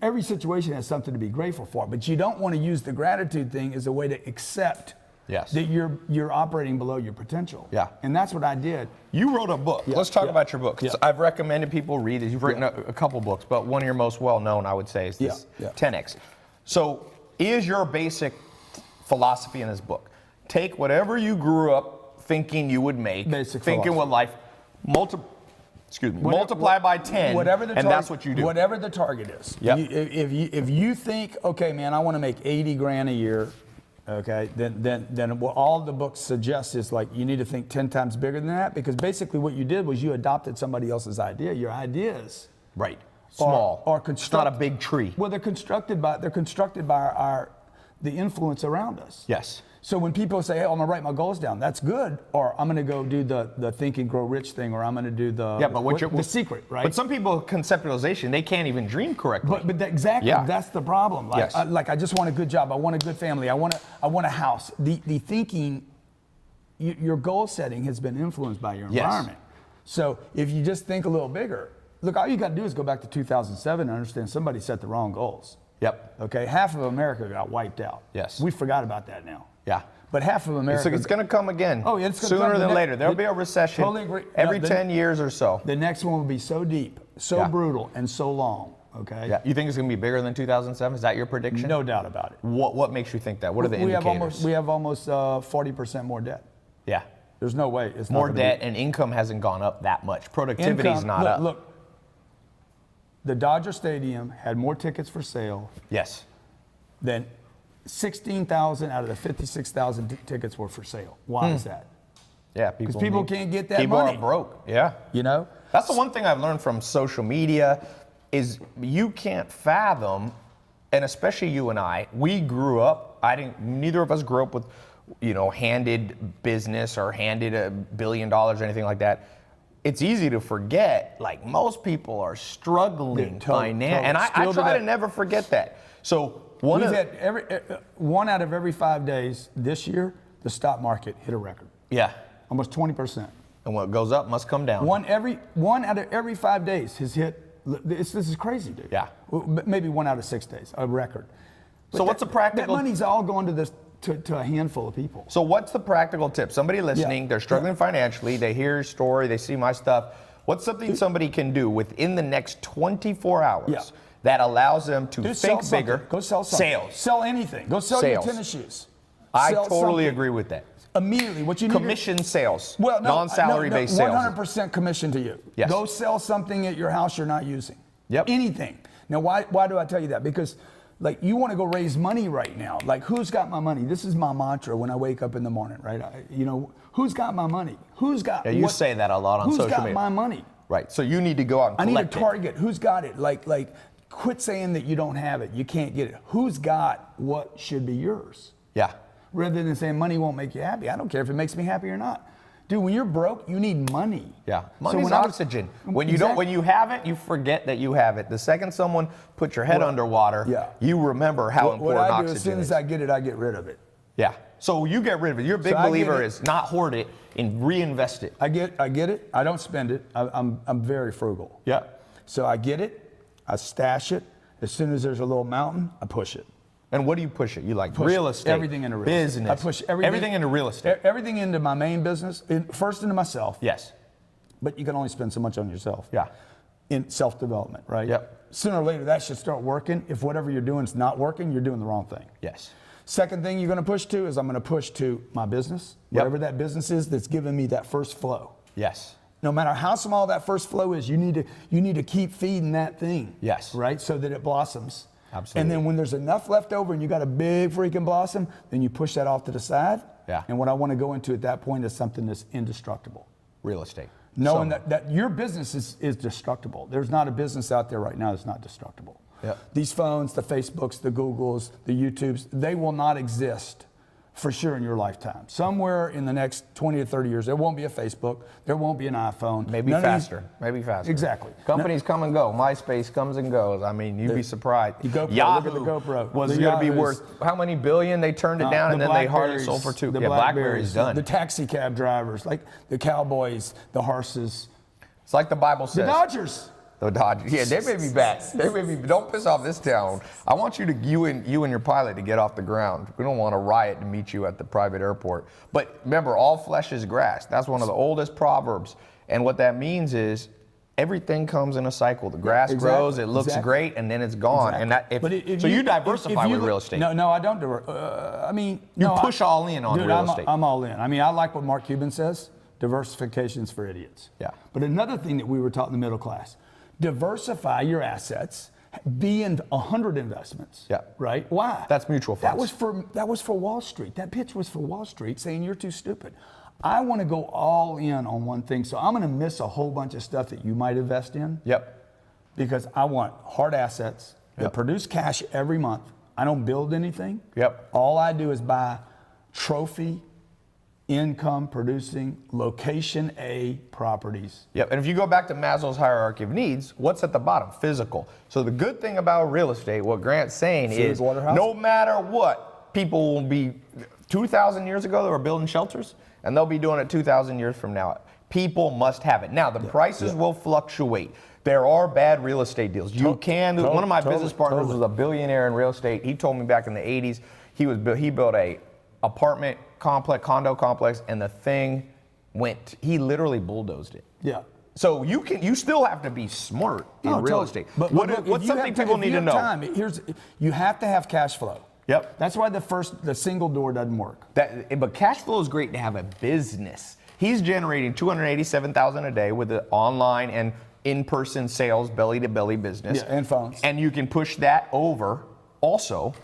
every situation has something to be grateful for, but you don't want to use the gratitude thing as a way to accept Yes. that you're operating below your potential. Yeah. And that's what I did. You wrote a book. Let's talk about your book. 'Cause Yeah. I've recommended people read it. You've written a couple books, but one of your most well-known, I would say, is this Yeah. 10X. So is your basic philosophy in this book, take whatever you grew up thinking you would make, Basic thinking philosophy. what life, multiply by 10, Whatever the and target, that's what you do. Whatever the target is. Yep. If you think, okay, man, I want to make 80 grand a year, okay, then what all the books suggest is like you need to think 10 times bigger than that, because basically what you did was you adopted somebody else's idea. Your ideas Right. Small. are It's not a big tree. Well, they're constructed by the influence around us. Yes. So when people say, hey, I'm gonna write my goals down, that's good. Or I'm gonna go do the Think and Grow Rich thing, or I'm gonna do the the secret, right? But some people, conceptualization, they can't even dream correctly. But exactly, Yeah. that's the problem. Like, Yes. I just want a good job. I want a good family. I want a house. The thinking, your goal setting has been influenced by your Yes. environment. So if you just think a little bigger, look, all you got to do is go back to 2007 and understand somebody set the wrong goals. Yep. Okay, half of America got wiped out. Yes. We forgot about that now. Yeah. But half of America. It's going to come again. Oh, yeah, it's gonna sooner come. than The later. next- There'll be a recession Totally agree. every The- 10 years or so. The next one will be so deep, so Yeah. brutal, and so long. Okay. Yeah. You think it's going to be bigger than 2007? Is that your prediction? No doubt about it. What makes you think that? What are the we indicators? have almost 40% more debt. Yeah. There's no way it's More not gonna debt, and income hasn't gone up that much. Productivity's Income- not look, up. Look, the Dodger Stadium had more tickets for sale Yes. than 16,000 out of the 56,000 tickets were for sale. Why is that? Yeah, Because people can't get that people money. are broke. Yeah. You know? That's the one thing I've learned from social media is you can't fathom, and especially you and I, we grew up, neither of us grew up with, handed business or handed $1 billion or anything like that. It's easy to forget, like most people are struggling financially, and I try to never forget that. So one out of every 5 days this year, the stock market hit a record. Yeah. Almost 20%. And what goes up must come down. One out of every 5 days has hit. This is crazy, dude. Yeah. Maybe 1 out of 6 days, a record. But So what's the practical? That money's all going to a handful of people. So what's the practical tip? Somebody listening, they're struggling financially, they hear your story, they see my stuff. What's something somebody can do within the next 24 hours that allows them to think bigger? Go sell something. Sales. Sell anything. Go sell your tennis shoes. I Sell totally something. agree with that. Immediately, what you need Commission sales. Well, no, non-salary based sales. 100% commission to you. Yes. Go sell something at your house you're not using. Yep. Anything. Now, why do I tell you that? Because, like, you want to go raise money right now. Like, who's got my money? This is my mantra when I wake up in the morning, right? Who's got my money? Who's got? Yeah, you say that a lot on social media. Who's got my money? Right. So you need to go out and I need collect a target. Who's got it? Like, quit saying that you don't have it. You can't get it. Who's got what should be yours? Yeah. Rather than saying money won't make you happy. I don't care if it makes me happy or not. Dude, when you're broke, you need money. Yeah, money's oxygen. When you when you have it, you forget that you have it. The second someone puts your head underwater, you remember how important what I oxygen do, as soon as is. I get it, I get rid of it. Yeah. So you get rid of it. You're a big believer is not hoard it and reinvest it. I get it. I don't spend it. I'm very frugal. Yeah. So I get it. I stash it. As soon as there's a little mountain, I push it. And what do you push it? You like Push real estate, everything into real business. estate. I push everything into real estate. Everything into my main business. First into myself. Yes. But you can only spend so much on yourself. Yeah. In self-development, right? Yep. Sooner or later, that should start working. If whatever you're doing is not working, you're doing the wrong thing. Yes. Second thing you're going to push to is I'm going to push to my business, whatever that business is that's giving me that first flow. Yes. No matter how small that first flow is, you need to keep feeding that thing. Yes. Right? So that it blossoms. Absolutely. And then when there's enough left over and you got a big freaking blossom, then you push that off to the side. Yeah. And what I want to go into at that point is something that's indestructible. Real estate. Knowing that your business is destructible. There's not a business out there right now that's not destructible. Yep. These phones, the Facebooks, the Googles, the YouTubes, they will not exist for sure in your lifetime. Somewhere in the next 20 to 30 years, there won't be a Facebook, there won't be an iPhone. Maybe faster. Maybe faster. Exactly. Companies come and go. MySpace comes and goes. I mean, you'd be surprised. GoPro, Yahoo look at the GoPro. was The going to be Yahoos. worth how many billion? They turned it down, and then they hardly sold for $2. Yeah, BlackBerry's done. The taxi cab drivers, like the cowboys, the horses. It's like the Bible says. The Dodgers. The Dodgers. Yeah, they may be back. They may be. Don't piss off this town. I want you and your pilot to get off the ground. We don't want a riot to meet you at the private airport. But remember, all flesh is grass. That's one of the oldest proverbs. And what that means is everything comes in a cycle. The grass grows, it looks great, and then it's gone. Exactly. And so you diversify with real estate. No, I don't. You push all in on real estate. I'm all in. I mean, I like what Mark Cuban says. Diversification's for idiots. Yeah. But another thing that we were taught in the middle class. Diversify your assets. Be in 100 investments. Yeah. Right? Why? That's mutual funds. That was for Wall Street. That pitch was for Wall Street saying you're too stupid. I want to go all in on one thing. So I'm going to miss a whole bunch of stuff that you might invest in. Yep. Because I want hard assets that produce cash every month. I don't build anything. Yep. All I do is buy trophy income producing location A properties. Yep, and if you go back to Maslow's hierarchy of needs, what's at the bottom? Physical. So the good thing about real estate, what Grant's saying is, no matter what, people will be, 2,000 years ago they were building shelters, and they'll be doing it 2,000 years from now. People must have it. Now, the prices will fluctuate. There are bad real estate deals. One of my business partners was a billionaire in real estate. He told me back in the 80s, he built a apartment complex, condo complex, and the thing he literally bulldozed it. Yeah. So you still have to be smart in real estate. But what's something people need to know? You have to have cash flow. Yep. That's why the single door doesn't work. But cash flow is great to have a business. He's generating $287,000 a day with the online and in-person sales, belly-to-belly business. Yeah, and phones. And you can push that over also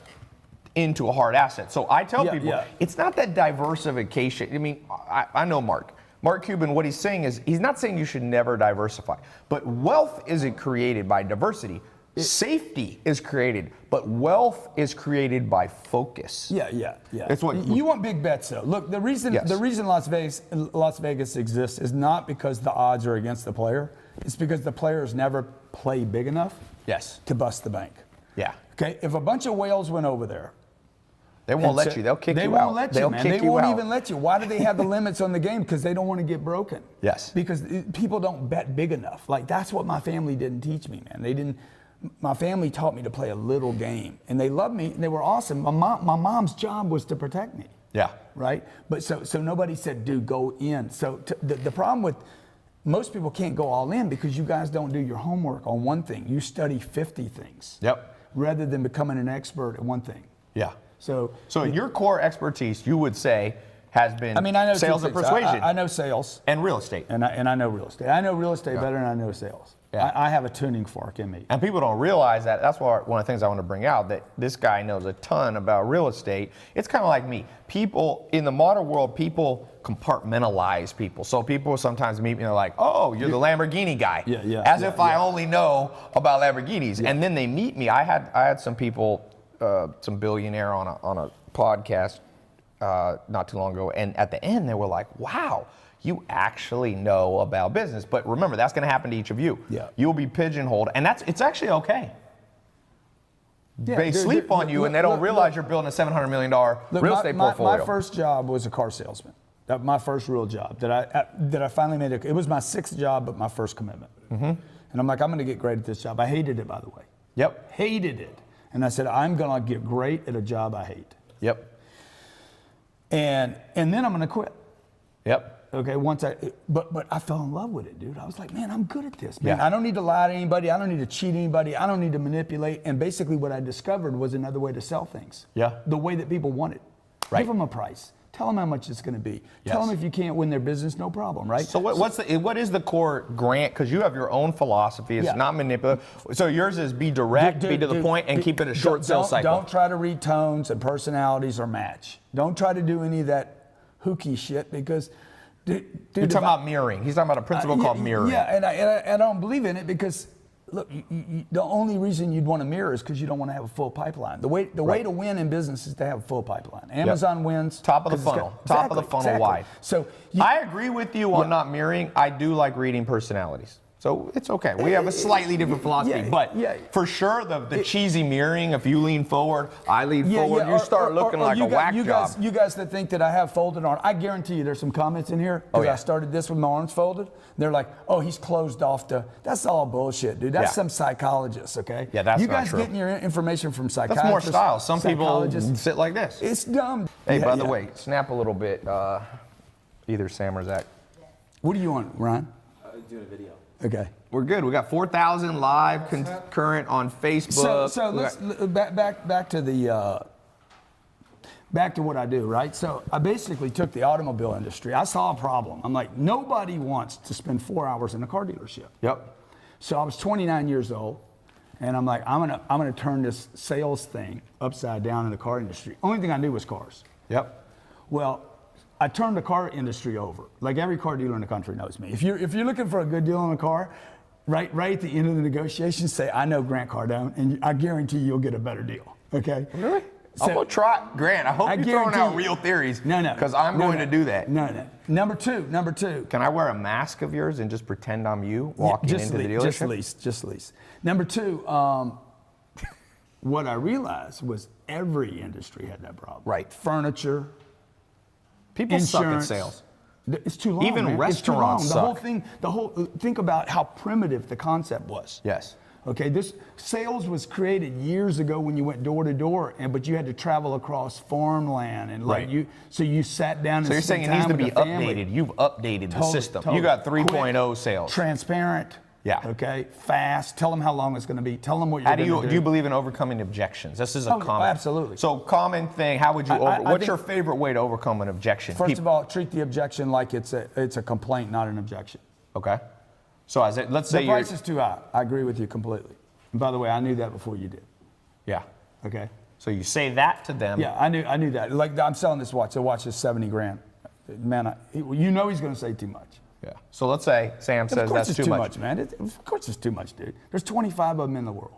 into a hard asset. So I tell Yeah, people, yeah. it's not that diversification. I mean, I know Mark. Mark Cuban, what he's saying is, he's not saying you should never diversify, but wealth isn't created by diversity. Safety is created, but wealth is created by focus. Yeah. It's what you want big bets though. Look, the reason Yes. Las Vegas exists is not because the odds are against the player. It's because the players never play big enough Yes. to bust the bank. Yeah. Okay, if a bunch of whales went over there, They won't and let said- you. They'll kick they you won't out. let you, They'll man. kick They you won't out. even let you. Why do they have the limits on the game? Because they don't want to get broken. Yes. Because people don't bet big enough. Like that's what my family didn't teach me, man. They didn't. My family taught me to play a little game, and they loved me, and they were awesome. My mom's job was to protect me. Yeah. Right. But so nobody said, dude, go in. So the problem with most people can't go all in because you guys don't do your homework on one thing. You study 50 things. Yep. Rather than becoming an expert at one thing. Yeah. So your core expertise, you would say, has been I know sales two and things. persuasion I know sales, and real estate. and I know real estate. I know real estate better than I know sales. Yeah. I have a tuning fork in me. And people don't realize that. That's one of the things I want to bring out, that this guy knows a ton about real estate. It's kind of like me. People in the modern world, people compartmentalize people. So people sometimes meet me and they're like, oh, you're the Lamborghini guy. As if I only know about Lamborghinis. And then they meet me. I had some people, some billionaire on a podcast not too long ago. And at the end, they were like, wow, you actually know about business. But remember, that's going to happen to each of you. Yeah. You'll be pigeonholed, and it's actually okay. Yeah, They sleep on you, and they don't realize you're building a $700 million real estate portfolio. My first job was a car salesman. That was my first real job that I finally made. It was my sixth job, but my first commitment. Mm-hmm. And I'm like, I'm going to get great at this job. I hated it, by the way. Yep. Hated it. And I said, I'm going to get great at a job I hate. Yep. And then I'm going to quit. Yep. Okay, but I fell in love with it, dude. I was like, man, I'm good at this, man. Yeah. I don't need to lie to anybody. I don't need to cheat anybody. I don't need to manipulate. And basically what I discovered was another way to sell things. Yeah. The way that people want it. Right. Give them a price. Tell them how much it's going to be. Yes. Tell them if you can't win their business, no problem, right? So what is the core grant? Because you have your own philosophy. It's not manipulative. So yours is be direct, be to the point, and keep it a short sales cycle. Don't try to read tones and personalities or match. Don't try to do any of that hooky shit because... Dude, You're talking about mirroring. He's talking about a principle called mirroring. Yeah, and I don't believe in it because, look, the only reason you'd want to mirror is because you don't want to have a full pipeline. The way to win in business is to have a full pipeline. Amazon wins. Top of the funnel. Top of the funnel wide. So I agree with you on not mirroring. I do like reading personalities. So it's okay. We have a slightly different philosophy, but for sure the cheesy mirroring, if you lean forward, I lean forward, you start looking like a whack job. You guys that think that I have folded arms, I guarantee you there's some comments in here because I started this with my arms folded. They're like, oh, he's closed off to, that's all bullshit, dude. That's some psychologist, okay? Yeah, that's you not guys true. Getting your information from psychiatrists. That's more style. Some people psychologists. sit like this. It's dumb. Hey, by the way, snap a little bit, either Sam or Zach. What do you want, Ryan? Doing a video. Okay. We're good. We got 4,000 live concurrent on Facebook. So let's back to the back to what I do, right? So I basically took the automobile industry. I saw a problem. I'm like, nobody wants to spend 4 hours in a car dealership. Yep. So I was 29 years old, and I'm like, I'm gonna turn this sales thing upside down in the car industry. Only thing I knew was cars. Yep. Well, I turned the car industry over. Like every car dealer in the country knows me. If you're looking for a good deal on a car, right at the end of the negotiation, say, I know Grant Cardon, and I guarantee you'll get a better deal. Okay? Really? So, I'm gonna try, Grant. I hope you're throwing out guarantee- real theories. No. Because I'm going to do that. No. Number two. Can I wear a mask of yours and just pretend I'm you walking into the dealership? Just lease. Number two, what I realized was every industry had that problem. Right. Furniture. People suck at Insurance. sales. It's too long. Even man. restaurants it's too long. suck. Think about how primitive the concept was. Yes. Okay, this sales was created years ago when you went door to door, but you had to travel across farmland and like Right. so you sat down. So you're saying it needs to be updated. You've updated the system. You got 3.0 sales. Transparent. Yeah. Okay. Fast. Tell them how long it's going to be. Tell them what you're How going to do. do you believe in overcoming objections? This is a common. Absolutely. So common thing. How would you? I What's think- your favorite way to overcome an objection? First of all, treat the objection like it's a complaint, not an objection. Okay. So let's say The price is too high. I agree with you completely. And by the way, I knew that before you did. Yeah. Okay. So you say that to them. Yeah, I knew that. Like, I'm selling this watch. The watch is 70 grand. Man, you know he's going to say too much. Yeah. So let's say Sam says that's too much. Man. Of course it's too much, dude. There's 25 of them in the world.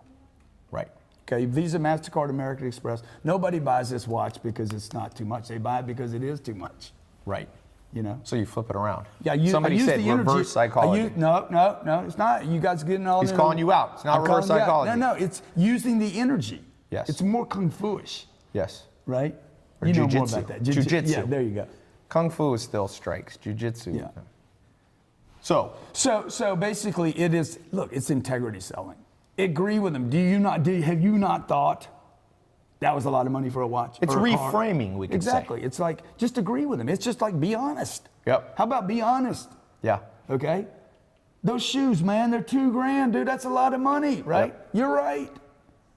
Right. Okay, Visa, MasterCard, American Express. Nobody buys this watch because it's not too much. They buy it because it is too much. Right. You know? So you flip it around. Yeah, Somebody said the energy. reverse psychology. No, it's not. You guys getting all He's in calling you out. It's not reverse psychology. No, it's using the energy. Yes. It's more kung fu-ish, Yes. right? Or you know more jiu-jitsu. about that. Jiu-jitsu. Yeah, there you go. Kung Fu is still strikes. Jiu-jitsu. Yeah. So basically it is, look, it's integrity selling. Agree with them. Have you not thought that was a lot of money for a watch? it's or a car? reframing, we could Exactly. say. It's like, just agree with them. It's just like, be honest. Yep. How about be honest? Yeah. Okay? Those shoes, man, they're $2,000, dude. That's a lot of money, right? Yep. You're right.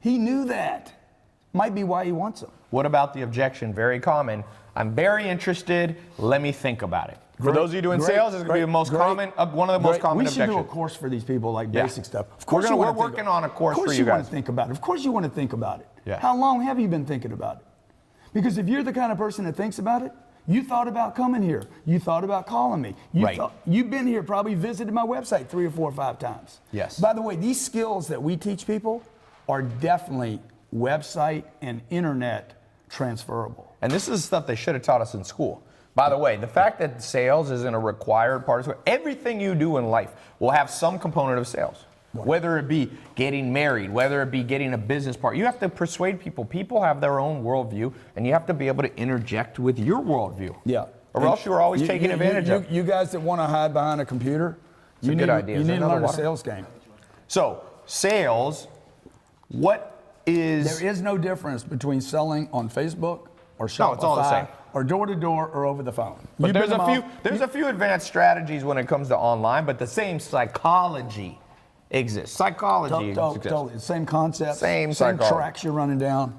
He knew that. Might be why he wants them. What about the objection? Very common. I'm very interested. Let me think about it. For those of you doing sales, it's going to be the most common, one of the most common We should objections. do a course for these people, like Yeah. basic stuff. Of course, We're working on a course for you Of course, you want guys. to think about it. Of course, you want to think about it. Yeah. How long have you been thinking about it? Because if you're the kind of person that thinks about it, you thought about coming here. You thought about calling me. You've been here, probably visited my website 3 or 4 or 5 times. Yes. By the way, these skills that we teach people are definitely website and internet transferable. And this is stuff they should have taught us in school. By the way, the fact that sales isn't a required part of school, everything you do in life will have some component of sales. Whether it be getting married, whether it be getting a business partner, you have to persuade people. People have their own worldview, and you have to be able to interject with your worldview. Yeah. Or else you're always taking advantage of. You guys that want to hide behind a computer, a good idea. You Is there need to another learn a water? sales game. So, sales, what is... There is no difference between selling on Facebook or Shopify No, it's all the same. or door to door or over the phone. But You've there's been a them few all. there's a few advanced strategies when it comes to online, but the same psychology exists. Psychology exists. Totally. Same concept. Same Same psychology. tracks you're running down.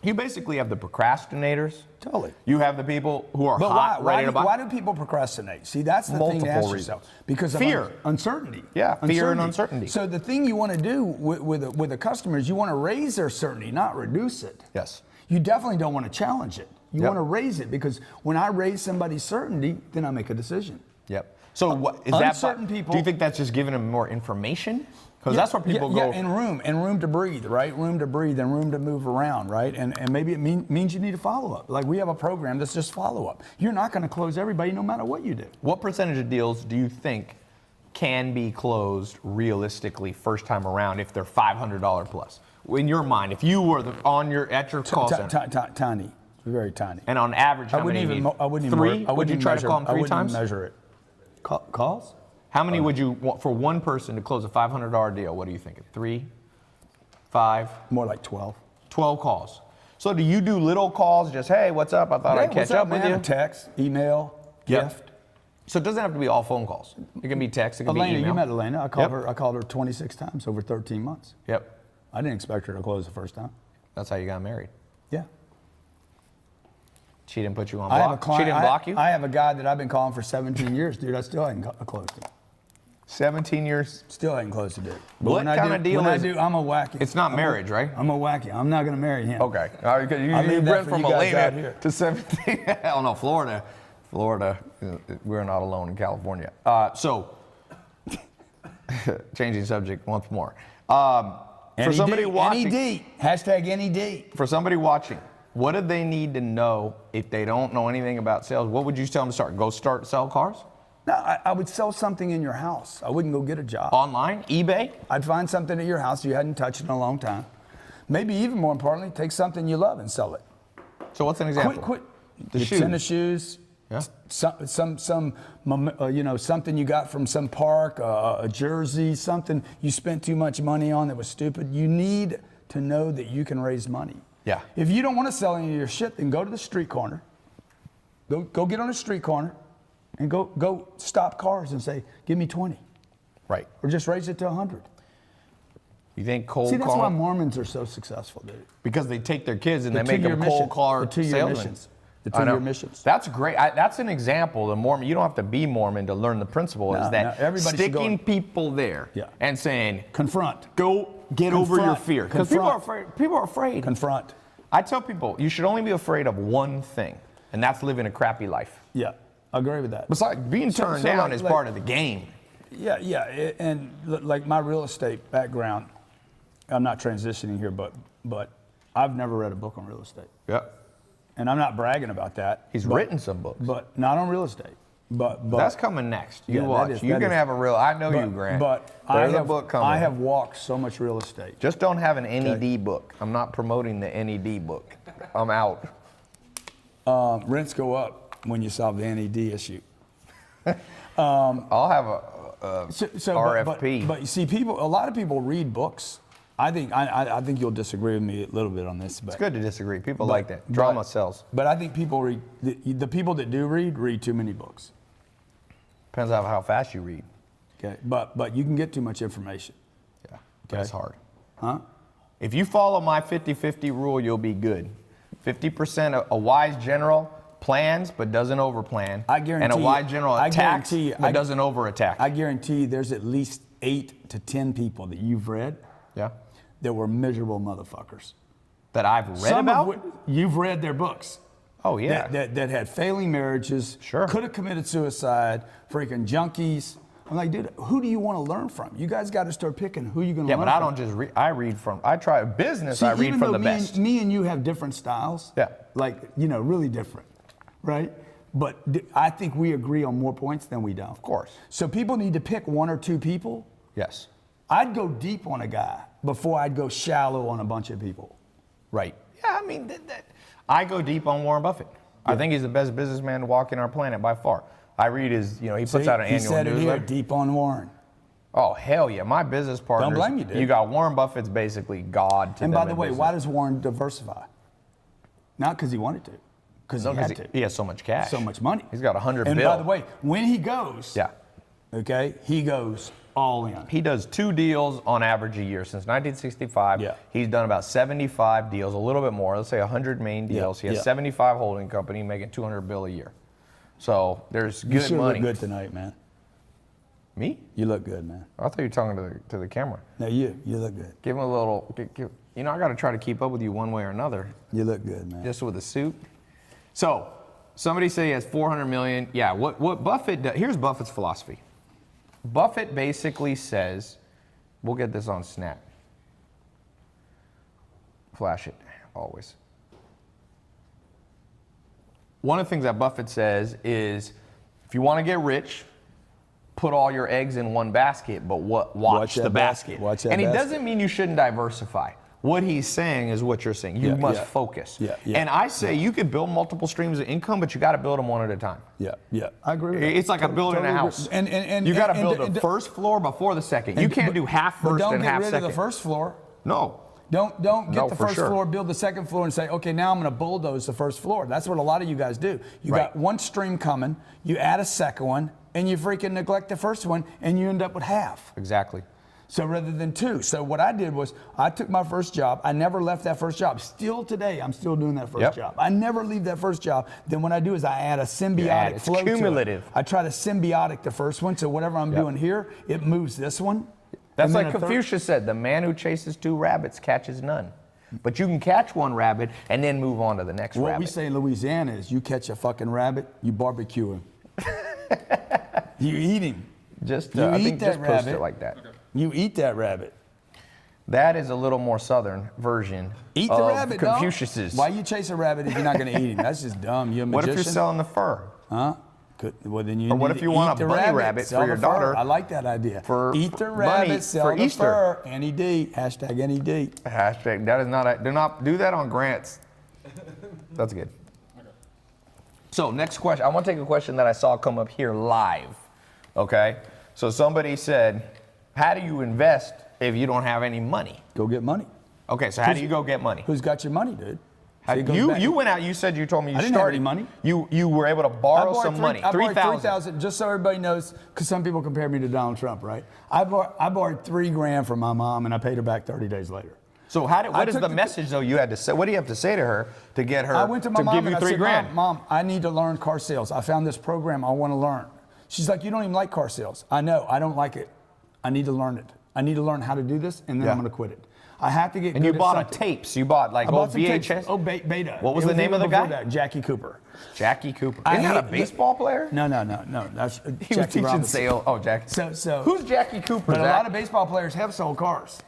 You basically have the procrastinators. Totally. You have the people who are But hot, ready to buy. why do people procrastinate? See, that's the thing to Multiple ask reasons. yourself. Because of Fear. uncertainty. Yeah, fear and uncertainty. So the thing you want to do with a customer is you want to raise their certainty, not reduce it. Yes. You definitely don't want to challenge it. You Yep. want to raise it because when I raise somebody's certainty, then I make a decision. Yep. So what is that? Uncertain people- Do you think that's just giving them more information? Because that's where people go. Yeah, and room to breathe, right? Room to breathe and room to move around, right? And maybe it means you need a follow-up. Like we have a program that's just follow-up. You're not going to close everybody no matter what you do. What percentage of deals do you think can be closed realistically first time around if they're $500 plus? In your mind, if you were at your call center, Tiny, very tiny. and on average, how many? I wouldn't even three? I Would you wouldn't try measure, to call them I 3 wouldn't times? even measure it. Calls? How many would you want for one person to close a $500 deal? What do you think? 3, 5, More like 12. 12 calls. So do you do little calls? Just hey, what's up? I thought I'd catch what's up man? with you. A text, email, Yep. gift. So it doesn't have to be all phone calls. It can be text. It can Elena, be email. you met Elena. I called Yep. her. I called her 26 times over 13 months. Yep. I didn't expect her to close the first time. That's how you got married. Yeah. She didn't put you on I have a block. client. She didn't block you. I have a guy that I've been calling for 17 years, dude. I still haven't closed him. 17 years. Still haven't closed a deal. What kind of deal when is I it? do, I'm a wacky. It's not marriage, right? I'm a wacky. I'm not going to marry him. Okay. All right, I'll you leave that went for from you guys out Elena here. to 17. Oh no, Florida. We're not alone in California. So, changing subject once more. For somebody watching, NED. Hashtag NED. for somebody watching, what do they need to know if they don't know anything about sales? What would you tell them to start? Go sell cars? No, I would sell something in your house. I wouldn't go get a job. Online? eBay? I'd find something at your house you hadn't touched in a long time. Maybe even more importantly, take something you love and sell it. So what's an example? Quit. The Your shoes. tennis shoes. Yeah. Something you got from some park, a jersey, something you spent too much money on that was stupid. You need to know that you can raise money. Yeah. If you don't want to sell any of your shit, then go to the street corner. Go get on the street corner and go stop cars and say, give me 20. Right. Or just raise it to 100. You think cold See, that's call? why Mormons are so successful, dude. Because they take their kids and The they make them two-year cold mission. car The two-year salesmen. missions. The I know. two-year missions. That's great. That's an example. The Mormon, you don't have to be Mormon to learn the principle. No, is that no, everybody should go sticking in. people there Yeah. and saying, Confront. go get over your Confront. fear. Because people are Confront. afraid. People are afraid. Confront. I tell people you should only be afraid of one thing, and that's living a crappy life. Yeah, I agree with that. Besides, being turned down is part of the game. Yeah, and like my real estate background, I'm not transitioning here, but I've never read a book on real estate. Yeah. And I'm not bragging about that. He's written some books. But not on real estate. But that's coming next. You yeah, watch. You're going to have a real, I know you, Grant. But there's a book coming. I have walked so much real estate. Just don't have an NED book. I'm not promoting the NED book. I'm out. Rents go up when you solve the NED issue. I'll have a RFP. But you see, a lot of people read books. I think you'll disagree with me a little bit on this. But, it's good to disagree. People like that. Drama sells. But I think people read, the people that do read too many books. Depends on how fast you read. Okay, but you can get too much information. Yeah, that's hard. Huh? If you follow my 50-50 rule, you'll be good. 50% a wise general plans but doesn't overplan. I guarantee. And a wise general attacks but doesn't overattack. I guarantee there's at least 8 to 10 people that you've read. Yeah. That were miserable motherfuckers. That I've read about? You've read their books. Oh, yeah. That had failing marriages. Sure. Could have committed suicide. Freaking junkies. I'm like, dude, who do you want to learn from? You guys got to start picking who you're going to learn from. Yeah, but I don't just read. I read from. I try business. I read from the best. Me and you have different styles. Yeah. Like, really different, right? But I think we agree on more points than we don't. Of course. So people need to pick 1 or 2 people. Yes. I'd go deep on a guy before I'd go shallow on a bunch of people. Right. Yeah, I mean, I go deep on Warren Buffett. Yeah. I think he's the best businessman walking our planet by far. I read his, he puts out an annual newsletter. He said it here, deep on Warren. Oh, hell yeah. My business partners. Don't blame you, dude. You got Warren Buffett's basically God to And them by the way, business. why does Warren diversify? Not because he wanted to. Because he had to. He has so much cash. So much money. He's got $100 billion. And by the way, when he goes, yeah, okay, he goes all in. He does 2 deals on average a year since 1965. Yeah. He's done about 75 deals, a little bit more. Let's say 100 main deals. He has 75 holding company, making $200 billion a year. So there's good you sure money. Look good tonight, man. Me? You look good, man. I thought you were talking to the camera. No, you look good. Give him a little. I got to try to keep up with you one way or another. You look good, man. Just with a suit. So somebody say he has 400 million. Yeah. What Buffett does? Here's Buffett's philosophy. Buffett basically says, we'll get this on Snap. Flash it, always. One of the things that Buffett says is, if you want to get rich, put all your eggs in one basket, but watch the basket. Watch that and he basket. doesn't mean you shouldn't diversify. What he's saying is what you're saying. You must focus. Yeah. And I say you could build multiple streams of income, but you got to build them one at a time. Yeah. I agree with that. It's like building a house. And you got to build the first floor before the second. You can't do half first and half second. Don't get rid of the first floor. No. Don't get the first sure. floor, build the second floor, and say, okay, now I'm going to bulldoze the first floor. That's what a lot of you guys do. You got one stream coming, you add a second one, and you freaking neglect the first one, and you end up with half. Exactly. So rather than 2. So what I did was I took my first job. I never left that first job. Still today, I'm still doing that first job. I never leave that first job. Then what I do is I add a symbiotic flow cumulative. to it. I try to symbiotic the first one. So whatever I'm doing here, it moves this one. That's like Confucius said, the man who chases 2 rabbits catches none. But you can catch one rabbit and then move on to the next rabbit. What we say in Louisiana is you catch a fucking rabbit, you barbecue him. You eat him. I think just post it like that. Okay. You eat that rabbit. That is a little more southern version Eat the of rabbit, Confucius's. Why you chase a rabbit if you're not going to eat him? That's just dumb. You're a magician. What if you're selling the fur? Huh? Well, then you Or what need if you to want eat a the bunny rabbit sell for your the fur. daughter? I like that idea. Eat the bunny rabbit, sell for the Easter. fur. NED. Hashtag NED. Hashtag, that is not, do not do that on grants. That's good. Okay. So next question, I want to take a question that I saw come up here live, okay? So somebody said, how do you invest if you don't have any money? Go get money. Okay, so how do you go get money? Who's got your money, dude? So it goes You back. went out, you said you told me you I didn't have started. any money. You were able to borrow some money, I borrowed 3,000. $3,000, just so everybody knows, because some people compare me to Donald Trump, right? I borrowed $3,000 from my mom, and I paid her back 30 days later. So what is the message though you had to say? What do you have to say to her to get her I went to my mom give you and I said, $3,000? Mom, I need to learn car sales. I found this program I want to learn. She's like, you don't even like car sales. I know, I don't like it. I need to learn it. I need to learn how to do this, and then I'm going to quit it. I have to get. And good you at bought something. tapes. You bought like I old bought some tapes. VHS. Oh, Beta. What was It the name of the before guy? that, Jackie Cooper. Jackie Cooper. I Isn't that a hate- baseball player? No. That's He was Jackie teaching Robinson. sales. Oh, Jackie. So Who's Jackie Cooper? But a Zach? lot of baseball players have sold cars.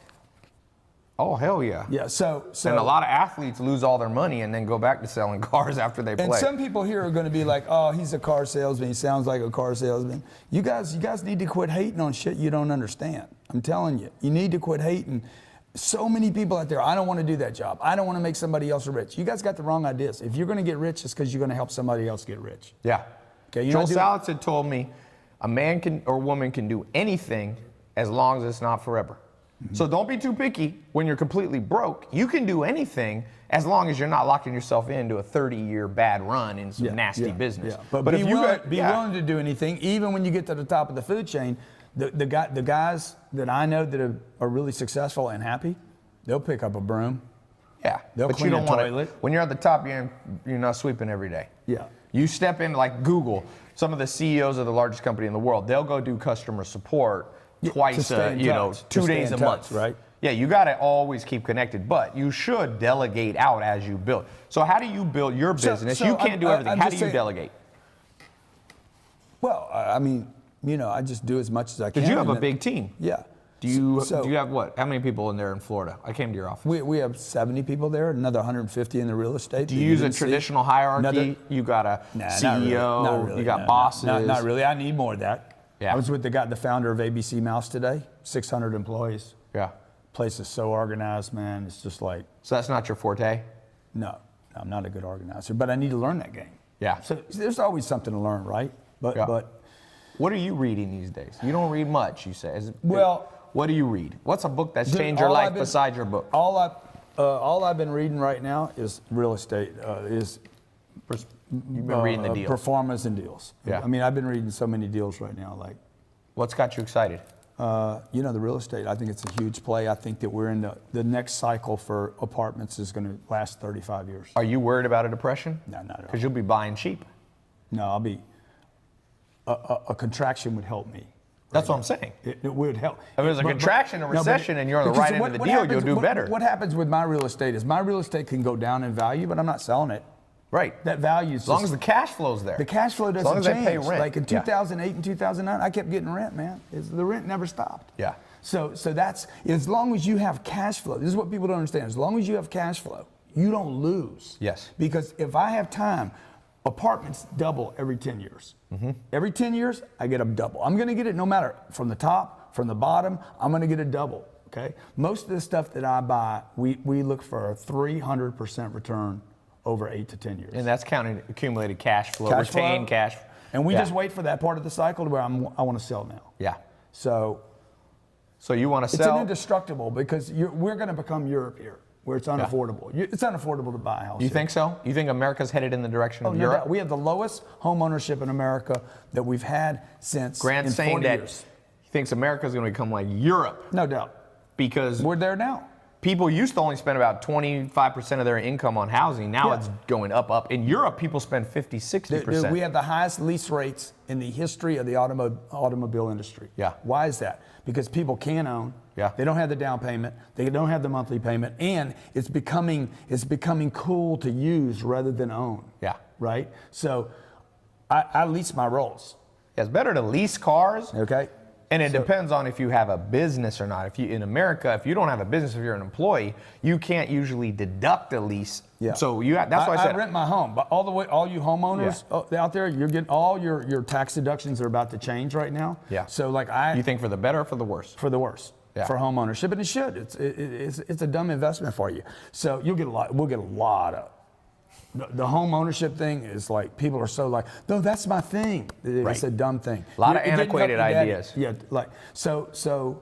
Oh, hell yeah. Yeah. So And a lot of athletes lose all their money and then go back to selling cars after they And play. some people here are going to be like, "Oh, he's a car salesman. He sounds like a car salesman." You guys need to quit hating on shit you don't understand. I'm telling you, you need to quit hating. So many people out there, I don't want to do that job. I don't want to make somebody else rich. You guys got the wrong ideas. If you're going to get rich, it's because you're going to help somebody else get rich. Yeah. Okay, you're Joel not doing- Salads had told me a man can or woman can do anything as long as it's not forever. Mm-hmm. So don't be too picky when you're completely broke. You can do anything as long as you're not locking yourself into a 30-year bad run in some nasty business. Yeah. But if be, you willing, got- be yeah. willing to do anything, even when you get to the top of the food chain. The guys that I know that are really successful and happy, they'll pick up a broom. Yeah, They'll but you clean don't a want toilet. to. When you're at the top, you're not sweeping every day. Yeah. You step in like Google. Some of the CEOs of the largest company in the world, they'll go do customer support To twice, stay in touch, 2 to stay days in a touch, month. right? Yeah, you got to always keep connected, but you should delegate out as you build. So how do you build your business? so you can't do everything. I'm How do just you saying- delegate? Well, I mean, I just do as much as I can. Because you have and a then- big team. Yeah. Do you So- have what? How many people in there in Florida? I came to your office. We have 70 people there, another 150 in the real estate. Do you use a traditional hierarchy? You got a Nah, CEO, not really, you got no, bosses. Not really. I need more of that. Yeah. I was with the founder of ABC Mouse today, 600 employees. Yeah. Place is so organized, man. It's just like, So that's not your forte? no, I'm not a good organizer, but I need to learn that game. Yeah. So there's always something to learn, right? But Yeah. but What are you reading these days? You don't read much, you say. Well- what do you read? What's a book that's Dude, changed your all life I've been- besides your book? all I've been reading right now is real estate. You've been reading the deals. Performance and deals. Yeah. I mean, I've been reading so many deals right now, like. What's got you excited? The real estate, I think it's a huge play. I think that we're in the next cycle for apartments is going to last 35 years. Are you worried about a depression? No, not at all. Because you'll be buying cheap. No, I'll be, a contraction would help me. That's what I'm saying. It would help. If there's a contraction, a recession, and you're on the because right end of the deal, happens- you'll do better. What happens with my real estate is my real estate can go down in value, but I'm not selling it. Right. That value is As long just- as the cash flow's there. the cash flow doesn't long as they change. pay rent. Like in Yeah. 2008 and 2009, I kept getting rent, man. The rent never stopped. Yeah. So that's, as long as you have cash flow, this is what people don't understand. As long as you have cash flow, you don't lose. Yes. Because if I have time, apartments double every 10 years. Mm-hmm. Every 10 years, I get a double. I'm going to get it no matter from the top, from the bottom, I'm going to get a double. Okay. Most of the stuff that I buy, we look for a 300% return over 8 to 10 years. And that's counting accumulated cash flow, Cash flow. retained cash. And we Yeah. just wait for that part of the cycle to where I want to sell now. Yeah. So So you want to it's sell? an indestructible because we're going to become Europe here, where it's unaffordable. It's unaffordable to buy a house. You here. think so? You think America's headed in the direction Oh, of no Europe? doubt. We have the lowest home ownership in America that we've had since Grant's in saying 40 that years. he thinks America's going to become like Europe No doubt. because We're there now. people used to only spend about 25% of their income on housing. Now Yeah. it's going up. In Europe, people spend 50, 60%. Dude, we have the highest lease rates in the history of the automobile industry. Yeah. Why is that? Because people can own. Yeah. They don't have the down payment. They don't have the monthly payment, and it's becoming cool to use rather than own. Yeah. Right. So, I lease my Rolls. Yeah, it's better to lease cars. Okay. And it depends on if you have a business or not. If you in America, if you don't have a business, if you're an employee, you can't usually deduct a lease. Yeah. So that's why I said rent my home, but all you homeowners out there, you're getting all your tax deductions are about to change right now. Yeah. So like you think for the better or for the worse? for the worse. Yeah. For home ownership, and it should. It's a dumb investment for you. So you'll get a lot. We'll get a lot of. The home ownership thing is like people are so like, no, that's my thing. It's Right. a dumb thing. A lot of It didn't help antiquated your daddy. ideas. Yeah, like so,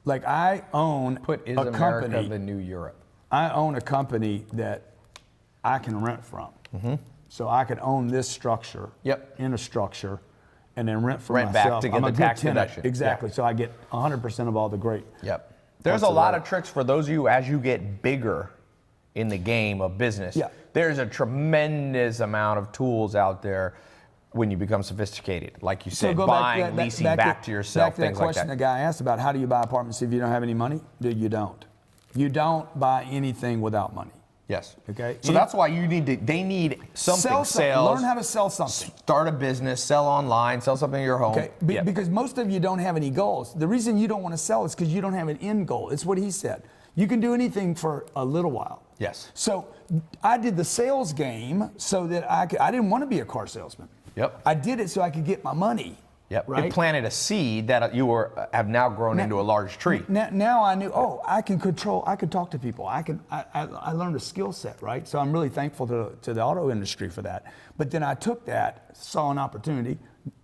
like I own Is a America company. the new Europe? I own a company that I can rent from. So I could own this structure Yep. in a structure and then rent for Rent back myself. to get I'm the a good tax tenant. deduction. Exactly. Yeah. So I get 100% of all the great. Yep. There's a Parts of lot that. of tricks for those of you as you get bigger in the game of business. Yeah. There's a tremendous amount of tools out there when you become sophisticated. Like you said, buying, leasing back to yourself, back to that things like question that. the guy asked about how do you buy apartments if you don't have any money? Dude, you don't. You don't buy anything without money. Yes. Okay. So that's why they need something. Sell something. Sales. Learn how to sell something. Start a business, sell online, sell something in your home. Okay. Because most of you don't have any goals. The reason you don't want to sell is because you don't have an end goal. It's what he said. You can do anything for a little while. Yes. So I did the sales game so that I didn't want to be a car salesman. Yep. I did it so I could get my money. Yep. Right? It planted a seed that have now grown into a large tree. Now I knew, I can talk to people. I learned a skill set, right? So I'm really thankful to the auto industry for that. But then I took that, saw an opportunity,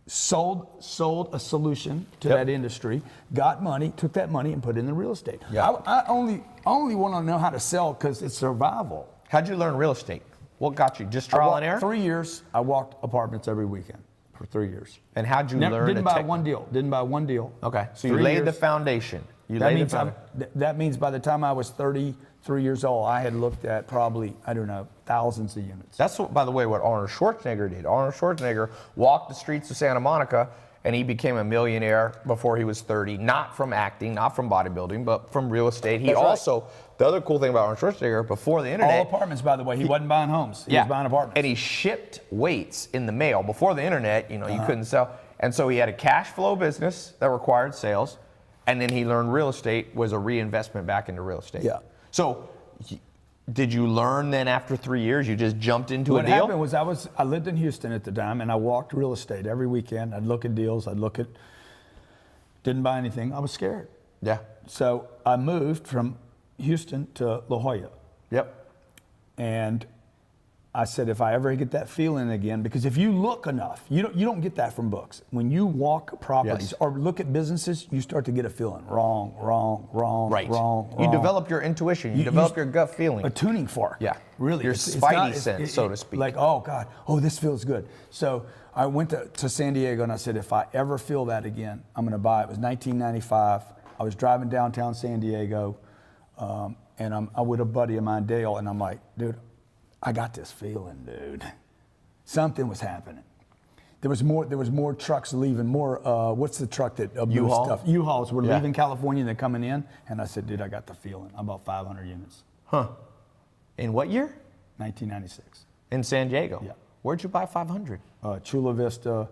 sold a solution to that industry, got money, took that money and put it in the real estate. Yep. I only want to know how to sell because it's survival. How'd you learn real estate? What got you? Just trial and error? 3 years, I walked apartments every weekend for 3 years. And how'd you learn? Didn't buy one deal. Okay, so you 3 laid the years. foundation. That means by the time I was 33 years old, I had looked at probably, thousands of units. That's, by the way, what Arnold Schwarzenegger did. Arnold Schwarzenegger walked the streets of Santa Monica, and he became a millionaire before he was 30, not from acting, not from bodybuilding, but from real estate. He also, the other cool thing about Arnold Schwarzenegger, before the internet. All apartments, by the way. He wasn't buying homes. He was buying apartments. And he shipped weights in the mail. Before the internet, you couldn't sell. And so he had a cash flow business that required sales. And then he learned real estate was a reinvestment back into real estate. Yeah. So did you learn then after 3 years, you just jumped into a deal? What happened was I lived in Houston at the time, and I walked real estate every weekend. I'd look at deals. Didn't buy anything. I was scared. Yeah. So I moved from Houston to La Jolla. Yep. And I said, if I ever get that feeling again, because if you look enough, you don't get that from books. When you walk properties or look at businesses, you start to get a feeling. Wrong. Right. Wrong. You develop your intuition. You develop your gut feeling. A tuning fork. Yeah. Really. Your spidey sense, so to speak. Like, oh God, this feels good. So I went to San Diego and I said, if I ever feel that again, I'm going to buy it. It was 1995. I was driving downtown San Diego, and I'm with a buddy of mine, Dale, and I'm like, dude, I got this feeling, dude. Something was happening. There was more trucks leaving. More. What's the truck that moves U-Haul? stuff? U-Hauls were leaving California and they're coming in. And I said, dude, I got the feeling. I bought 500 units. Huh. In what year? 1996. In San Diego. Yeah. Where'd you buy 500? Chula Vista,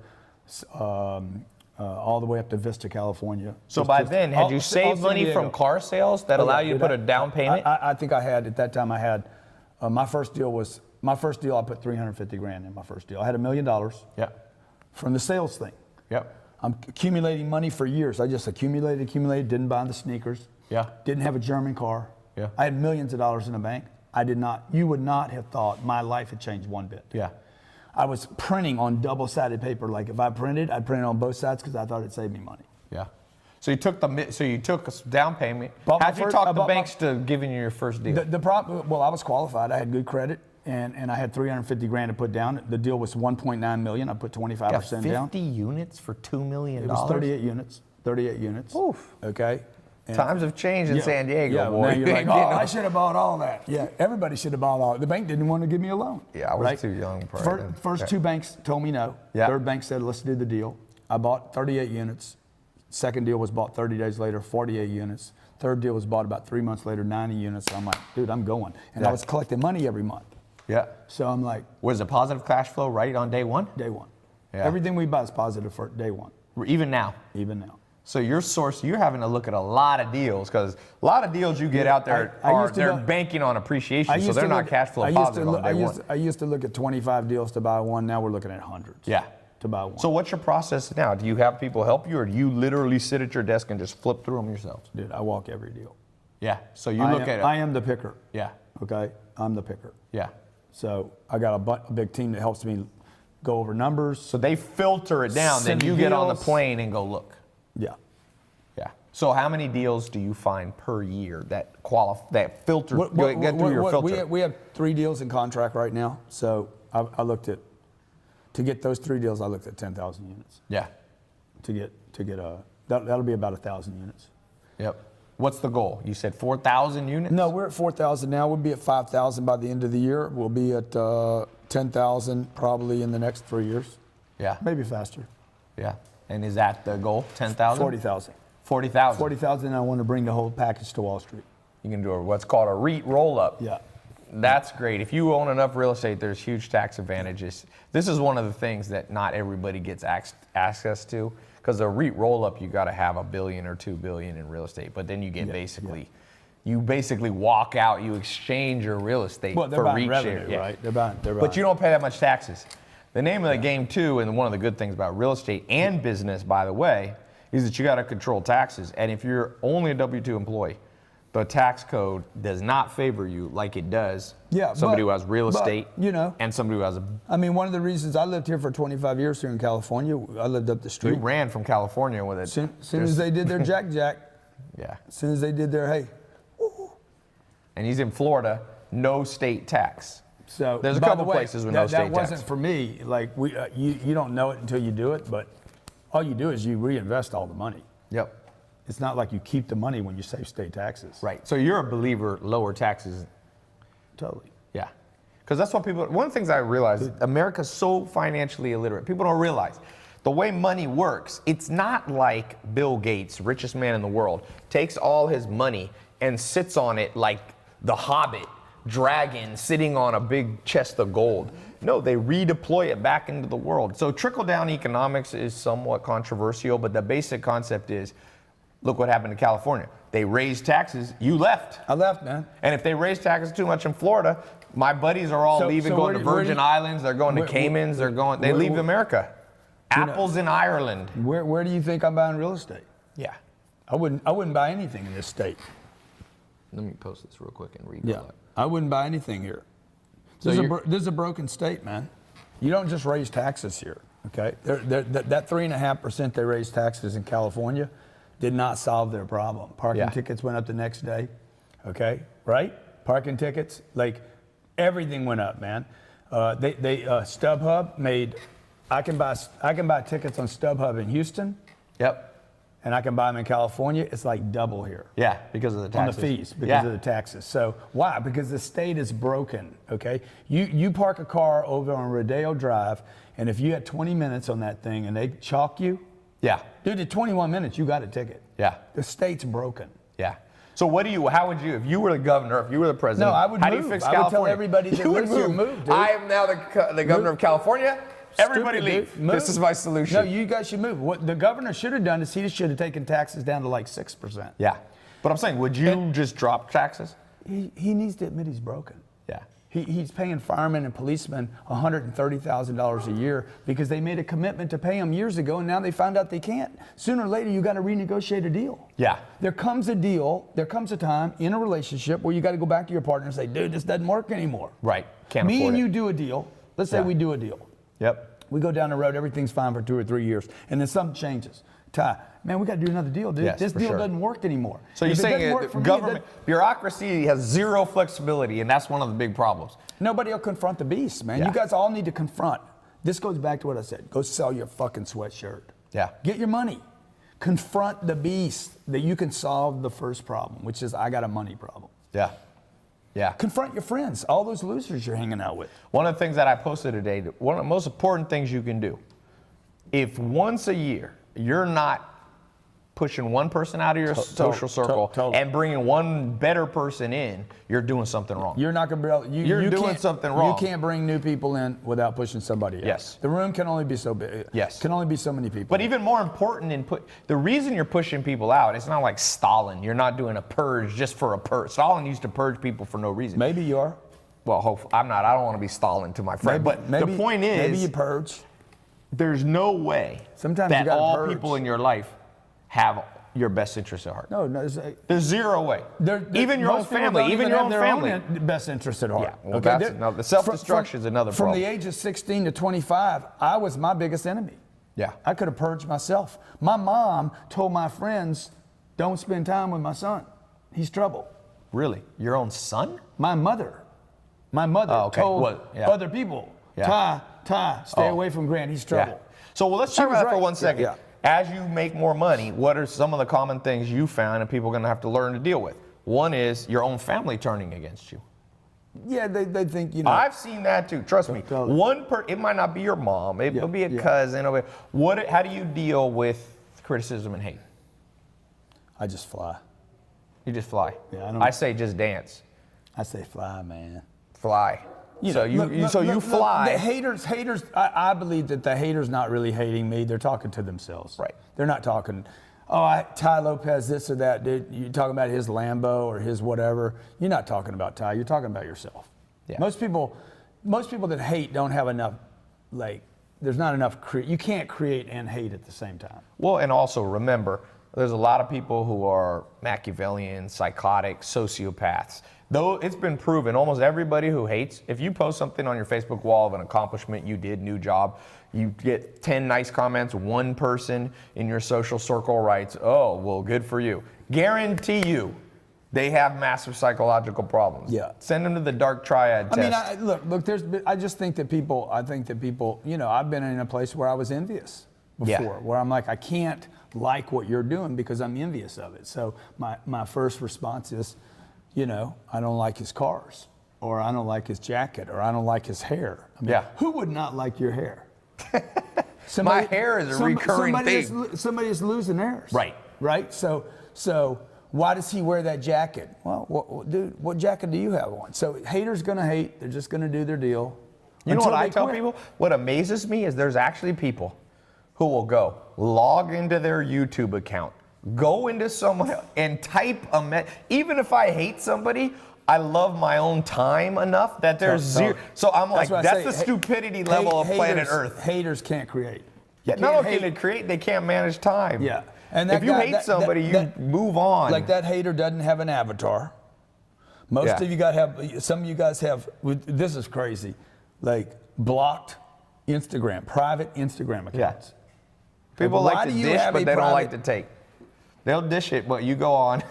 all the way up to Vista, California. So by then, had you saved San money Diego. from car sales that allowed you to put a down payment? I think I had at that time. I had my first deal. I put $350,000 in my first deal. I had $1 million. Yeah. From the sales thing. Yep. I'm accumulating money for years. I just accumulated, didn't buy the sneakers. Yeah. Didn't have a German car. Yeah. I had millions of dollars in the bank. You would not have thought my life had changed one bit. Yeah. I was printing on double-sided paper. Like if I printed, I'd print it on both sides because I thought it'd save me money. Yeah. So you took a down payment. Bought my How'd you first- talk I the bought banks to giving you your first deal? The problem, well, I was qualified. I had good credit, and I had $350,000 to put down. The deal was $1.9 million. I put 25% down. 50 units for $2 million? It was 38 units. 38 units. Oof. Okay. And Times have changed in San Diego, yeah, boy. now you're You like, ain't oh, getting I no- should have bought all that. Yeah, everybody should have bought all. The bank didn't want to give me a loan. Yeah, I was right? too young probably then. First Yeah. two banks told me no. Yeah. Third bank said, let's do the deal. I bought 38 units. Second deal was bought 30 days later, 48 units. Third deal was bought about 3 months later, 90 units. So I'm like, dude, I'm going. And I was collecting money every month. Yeah. So I'm like, Was it positive cash flow right on day one? day one. Yeah. Everything we buy is positive for day one, Even now? even now. So you're having to look at a lot of deals because a lot of deals you get out there they're banking on appreciation, so they're not cash flow positive on day one. I used to look at 25 deals to buy one. Now we're looking at hundreds. Yeah. To buy one. So what's your process now? Do you have people help you, or do you literally sit at your desk and just flip through them yourselves? Dude, I walk every deal. Yeah. So you I look am, at it. I am the picker. Yeah. Okay, I'm the picker. Yeah. So I got a big team that helps me go over numbers. So they filter it down, then Send you get on the deals. plane and go look. Yeah. Yeah. So how many deals do you find per year that filter get through your filter? We have 3 deals in contract right now. So I looked at, to get those 3 deals, I looked at 10,000 units. Yeah. To get that'll be about 1,000 units. Yep. What's the goal? You said 4,000 units? No, we're at 4,000 now. We'll be at 5,000 by the end of the year. We'll be at 10,000 probably in the next 3 years. Yeah. Maybe faster. Yeah. And is that the goal? 10,000? 40,000. 40,000. 40,000. I want to bring the whole package to Wall Street. You can do what's called a REIT roll-up. Yeah. That's great. If you own enough real estate, there's huge tax advantages. This is one of the things that not everybody gets access to, because a REIT roll-up, you got to have $1 billion or $2 billion in real estate. But then you get you basically walk out, you exchange your real estate Well, they're for buying REIT revenue, share. right? They're buying. But you don't pay that much taxes. The name of the game too, and one of the good things about real estate and business, by the way, is that you got to control taxes. And if you're only a W-2 employee, the tax code does not favor you like it does somebody who has real estate, and somebody who has a... I mean, one of the reasons I lived here for 25 years here in California, I lived up the street. You ran from California with it. Soon as they did their jack, yeah. as soon as they did their, hey. And he's in Florida, no state tax. So there's a couple places with no state tax. That wasn't for me. Like, you don't know it until you do it, but all you do is you reinvest all the money. Yep. It's not like you keep the money when you save state taxes. Right. So you're a believer, lower taxes. Totally. Yeah. Because that's what people, one of the things I realize, America's so financially illiterate. People don't realize the way money works, it's not like Bill Gates, richest man in the world, takes all his money and sits on it like the Hobbit dragon sitting on a big chest of gold. No, they redeploy it back into the world. So trickle-down economics is somewhat controversial, but the basic concept is, look what happened to California. They raised taxes, you left. I left, man. And if they raise taxes too much in Florida, my buddies are all leaving, going to Virgin Islands, they're going to Caymans, they leave America. Apple's in Ireland. Where do you think I'm buying real estate? Yeah. I wouldn't buy anything in this state. Let me post this real quick and read Yeah. I wouldn't buy anything here. This is a broken state, man. You don't just raise taxes here, okay? That 3.5% they raised taxes in California did not solve their problem. Parking tickets went up the next day, okay? Right? Parking tickets, like everything went up, man. StubHub made. I can buy tickets on StubHub in Houston. Yep. And I can buy them in California. It's like double here. Yeah, because of the taxes. On the fees, because of the taxes. So why? Because the state is broken, okay? You park a car over on Rodeo Drive, and if you had 20 minutes on that thing and they chalk you, dude, at 21 minutes, you got a ticket. Yeah. The state's broken. Yeah. So how would you, if you were the governor, if you were the president, No, I would how move. Do you fix I California? would tell everybody that lives here, move, dude. I am now the governor of California. Everybody leave. This is my solution. No, you guys should move. What the governor should have done is he should have taken taxes down to like 6%. Yeah. But I'm saying, would you just drop taxes? He needs to admit he's broken. Yeah. He's paying firemen and policemen $130,000 a year because they made a commitment to pay them years ago, and now they found out they can't. Sooner or later, you got to renegotiate a deal. Yeah. There comes a time in a relationship where you got to go back to your partner and say, dude, this doesn't work anymore. Right. Can't afford it. Me and you do a deal. Let's say we do a deal. Yep. We go down the road, everything's fine for 2 or 3 years, and then something changes. Tai, man, we got to do another deal, dude. Yes, this for deal sure. doesn't work anymore. So you're saying government bureaucracy has zero flexibility, and that's one of the big problems. Nobody will confront the beast, man. Yeah. You guys all need to confront. This goes back to what I said. Go sell your fucking sweatshirt. Yeah. Get your money. Confront the beast that you can solve the first problem, which is I got a money problem. Yeah. Yeah. Confront your friends, all those losers you're hanging out with. One of the things that I posted today, one of the most important things you can do, if once a year you're not pushing one person out of your social circle and bringing one better person in, you're doing something wrong. You're not going to be able, you're doing something wrong. You can't bring new people in without pushing somebody out. Yes. The room can only be so big. Yes. Can only be so many people. But even more important the reason you're pushing people out, it's not like Stalin. You're not doing a purge just for a purge. Stalin used to purge people for no reason. Maybe you are. Well, I'm not. I don't want to be Stalin to my friend. But the point is, maybe you purge. There's no way Sometimes that you gotta all purge. people in your life have your best interest at heart. No, There's zero way. Even your own family. Even your own family. Best interest at heart. Yeah. Well, that's the self-destruction is another problem. From the age of 16 to 25, I was my biggest enemy. Yeah. I could have purged myself. My mom told my friends, "Don't spend time with my son. He's trouble." Really? Your own son? My mother told other people, Tai, stay away from Grant. He's trouble. Yeah. So let's talk about that for 1 second. Yeah. As you make more money, what are some of the common things you found and people are going to have to learn to deal with? One is your own family turning against you. Yeah, they think, I've seen that too. Trust me. It might not be your mom. It'll be a cousin. How do you deal with criticism and hate? I just fly. You just fly. Yeah, I say just dance. I say fly, man. Fly. So you fly. The haters. I believe that the haters not really hating me. They're talking to themselves. Right. They're not talking. Oh, Tai Lopez, this or that. Dude, you're talking about his Lambo or his whatever. You're not talking about Tai. You're talking about yourself. Yeah. Most people that hate don't have enough. Like, there's not enough. You can't create and hate at the same time. Well, and also remember, there's a lot of people who are Machiavellian, psychotic, sociopaths. Though it's been proven, almost everybody who hates, if you post something on your Facebook wall of an accomplishment you did, new job, you get 10 nice comments, one person in your social circle writes, oh, well, good for you. Guarantee you, they have massive psychological problems. Yeah. Send them to the dark triad test. I mean, look. I just think that people. You know, I've been in a place where I was envious before, where I'm like, I can't like what you're doing because I'm envious of it. So my first response is, you know, I don't like his cars, or I don't like his jacket, or I don't like his hair. I mean, who would not like your hair? My hair is a recurring thing. Somebody is losing theirs. Right. Right. So why does he wear that jacket? Well, dude, what jacket do you have on? So haters gonna hate. They're just gonna do their deal. You know what I tell people? What amazes me is there's actually people who will go log into their YouTube account, go into someone else and type even if I hate somebody, I love my own time enough that there's zero. So I'm like, that's the stupidity level of planet Earth. Haters can't create. Yeah, not only can they create, they can't manage time. Yeah. And if you hate somebody, you move on. Like that hater doesn't have an avatar. Most of you guys have, some of you guys have, this is crazy, like blocked Instagram, private Instagram accounts. People like to dish, but they don't like to take. They'll dish it, but you go on.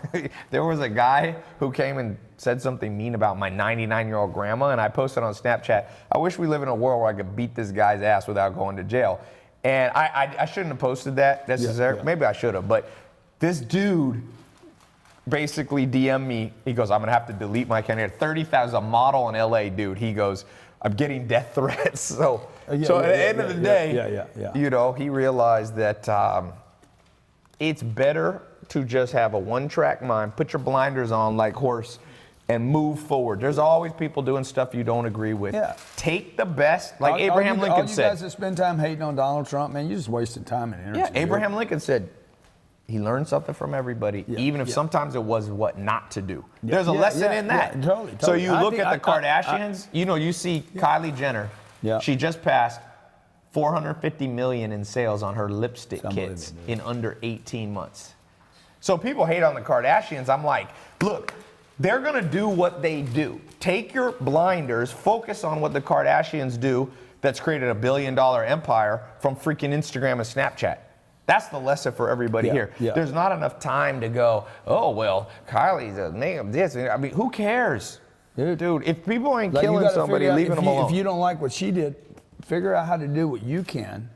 There was a guy who came and said something mean about my 99-year-old grandma, and I posted on Snapchat, I wish we live in a world where I could beat this guy's ass without going to jail. And I shouldn't have posted that necessarily. Maybe I should have, but this dude basically DM'd me. He goes, I'm going to have to delete my account. 30,000, a model in LA, dude. He goes, I'm getting death threats. So at the end of the day, you know, he realized that it's better to just have a one-track mind, put your blinders on like horse, and move forward. There's always people doing stuff you don't agree with. Yeah. Take the best, like Abraham Lincoln said. All you guys that spend time hating on Donald Trump, man, you're just wasting time and energy. Yeah, Abraham Lincoln said he learned something from everybody, even if sometimes it was what not to do. There's a lesson in that. Yeah, totally. So you look at the Kardashians, you know, you see Kylie Jenner. Yeah. She just passed 450 million in sales on her lipstick kits in under 18 months. So people hate on the Kardashians. I'm like, look, they're gonna do what they do. Take your blinders, focus on what the Kardashians do that's created $1 billion empire from freaking Instagram and Snapchat. That's the lesson for everybody here. Yeah. There's not enough time to go, oh, well, Kylie's a name this. I mean, who cares? Dude, if people ain't killing somebody, leaving them alone. If you don't like what she did, figure out how to do what you can.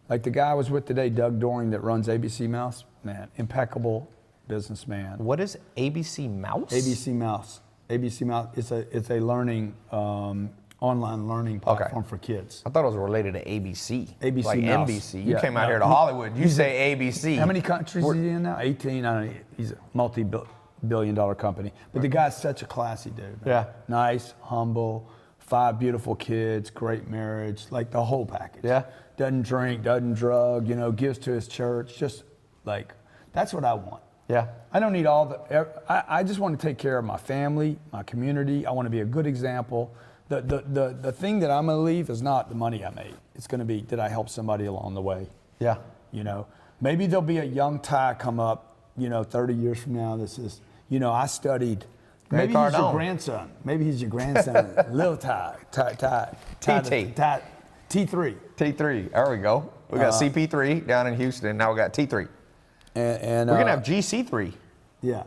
Like the guy I was with today, Doug Doring, that runs ABC Mouse. Man, impeccable businessman. What is ABC Mouse? ABC Mouse. ABC Mouse. It's a learning online learning platform for kids. I thought it was related to ABC. ABC like Mouse. NBC. You came out here to Hollywood. You say ABC. How many countries is he in now? 18. I don't know. He's a multi-billion-dollar company. But the guy's such a classy dude. Man. Yeah. Nice, humble, 5 beautiful kids, great marriage, like the whole package. Yeah. Doesn't drink, doesn't drug, gives to his church. Just like, that's what I want. Yeah. I don't need all the, I just want to take care of my family, my community. I want to be a good example. The thing that I'm going to leave is not the money I made. It's going to be, did I help somebody along the way? Yeah. Maybe there'll be a young Tai come up, 30 years from now that says, I studied. Maybe he's your grandson. Maybe he's your grandson. Little Tai. T3. T3. There we go. We got CP3 down in Houston. Now we got T3. And we're going to have GC3. Yeah.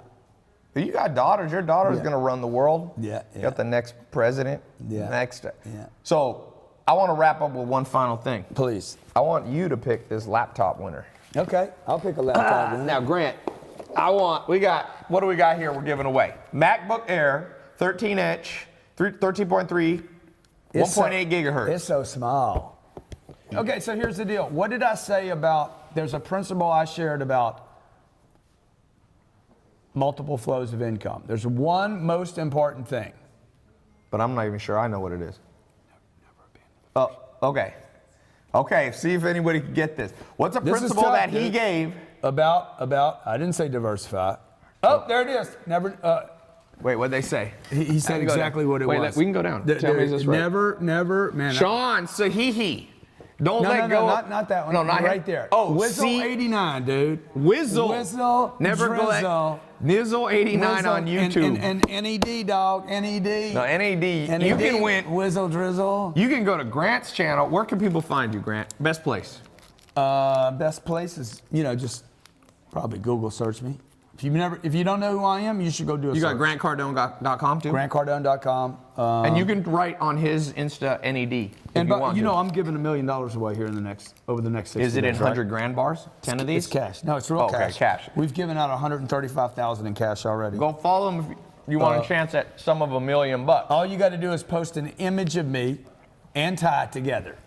You got daughters. Your daughter's going to run the world. Yeah. You got the next president. Yeah. Yeah. So I want to wrap up with one final thing. Please. I want you to pick this laptop winner. Okay. I'll pick a laptop winner. Now, Grant, what do we got here we're giving away? MacBook Air, 13-inch, 13.3, 1.8 gigahertz. It's so small. Okay, so here's the deal. What did I say about, there's a principle I shared about multiple flows of income. There's one most important thing. But I'm not even sure I know what it is. Oh, okay. Okay, see if anybody can get this. What's a This is principle tough, that he dude. gave? About, I didn't say diversify. Oh, there it is. Never, Wait, what'd they say? he said exactly what it Wait, was. we can go down. Tell me if this is right. Never, man. Sean Sahihi. Don't No, let no, go. not that one. No, not right him. there. Oh, Whizzle see? 89, dude. Whizzle. Never drizzle. go. Nizzle 89 on YouTube. And NED, dog. NED. No, NAD. You can win. Whizzle, drizzle. You can go to Grant's channel. Where can people find you, Grant? Best place. Best place is, just probably Google search me. If you don't know who I am, you should go do a You search. got grantcardone.com too? GrantCardon.com. And you can write on his Insta NED. And I'm giving $1 million away here over the next 6 Is it in days, right? 100 grand bars? 10 of these? It's cash. No, it's real Okay, cash. cash. We've given out $135,000 in cash already. Go follow him if you want a chance at some of $1 million bucks. All you got to do is post an image of me and Ty together,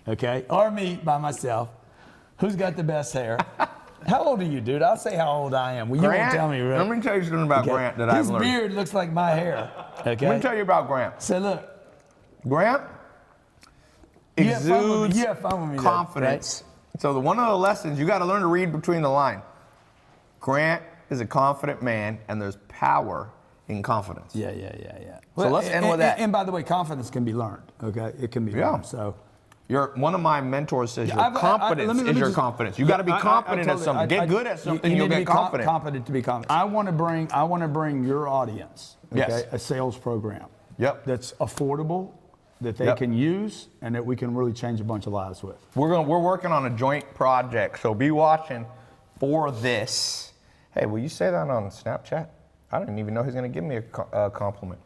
okay? Or me by myself. Who's got the best hair? How old are you, dude? I'll say how old I am. Well, you won't Grant, tell me, right? let me tell you something about Okay. Grant that I've His learned. beard looks like my hair, okay? Let me tell you about Grant. So look, Grant you have fun with exudes me. You have fun with me, though, confidence. So one of the lessons, you got to learn to read between the lines. Grant is a confident man, and there's power in confidence. Yeah. So let's end with that. And by the way, confidence can be learned, okay? It can be learned, so. One of my mentors says your Let confidence me is your just- confidence. You got to be confident at something. Get good at something, you you'll need to get be confident. Confident to be confident. I want to bring your audience, okay, Yes. a sales program. Yep. That's affordable, that they Yep. can use, and that we can really change a bunch of lives with. We're working on a joint project, so be watching for this. Hey, will you say that on Snapchat? I didn't even know he's going to give me a compliment.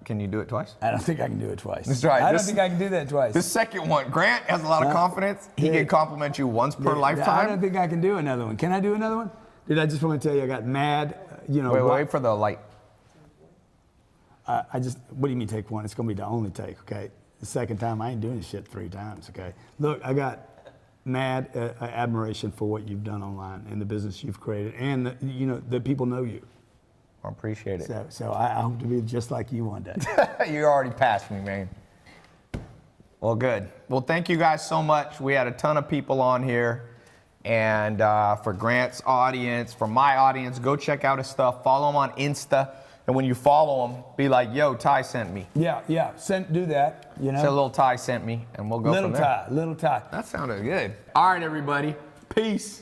Can you do it twice? I don't think I can do it twice. That's right. I don't think I can do that twice. The second one, Grant has a lot of confidence. He can compliment you once per I lifetime. don't think I can do another one. Can I do another one? Dude, I just want to tell you, I got mad. Wait for the light. What do you mean take one? It's going to be the only take, okay? The second time, I ain't doing this shit 3 times, okay? Look, I got mad admiration for what you've done online and the business you've created, and the people know you. I appreciate it. So I hope to be just like you one day. You already passed me, man. Well, good. Well, thank you guys so much. We had a ton of people on here. And for Grant's audience, for my audience, go check out his stuff. Follow him on Insta. And when you follow him, be like, yo, Ty sent me. Yeah. Do that, Say a little Ty sent me, and we'll go Little from there. Ty. That sounded good. All right, everybody. Peace.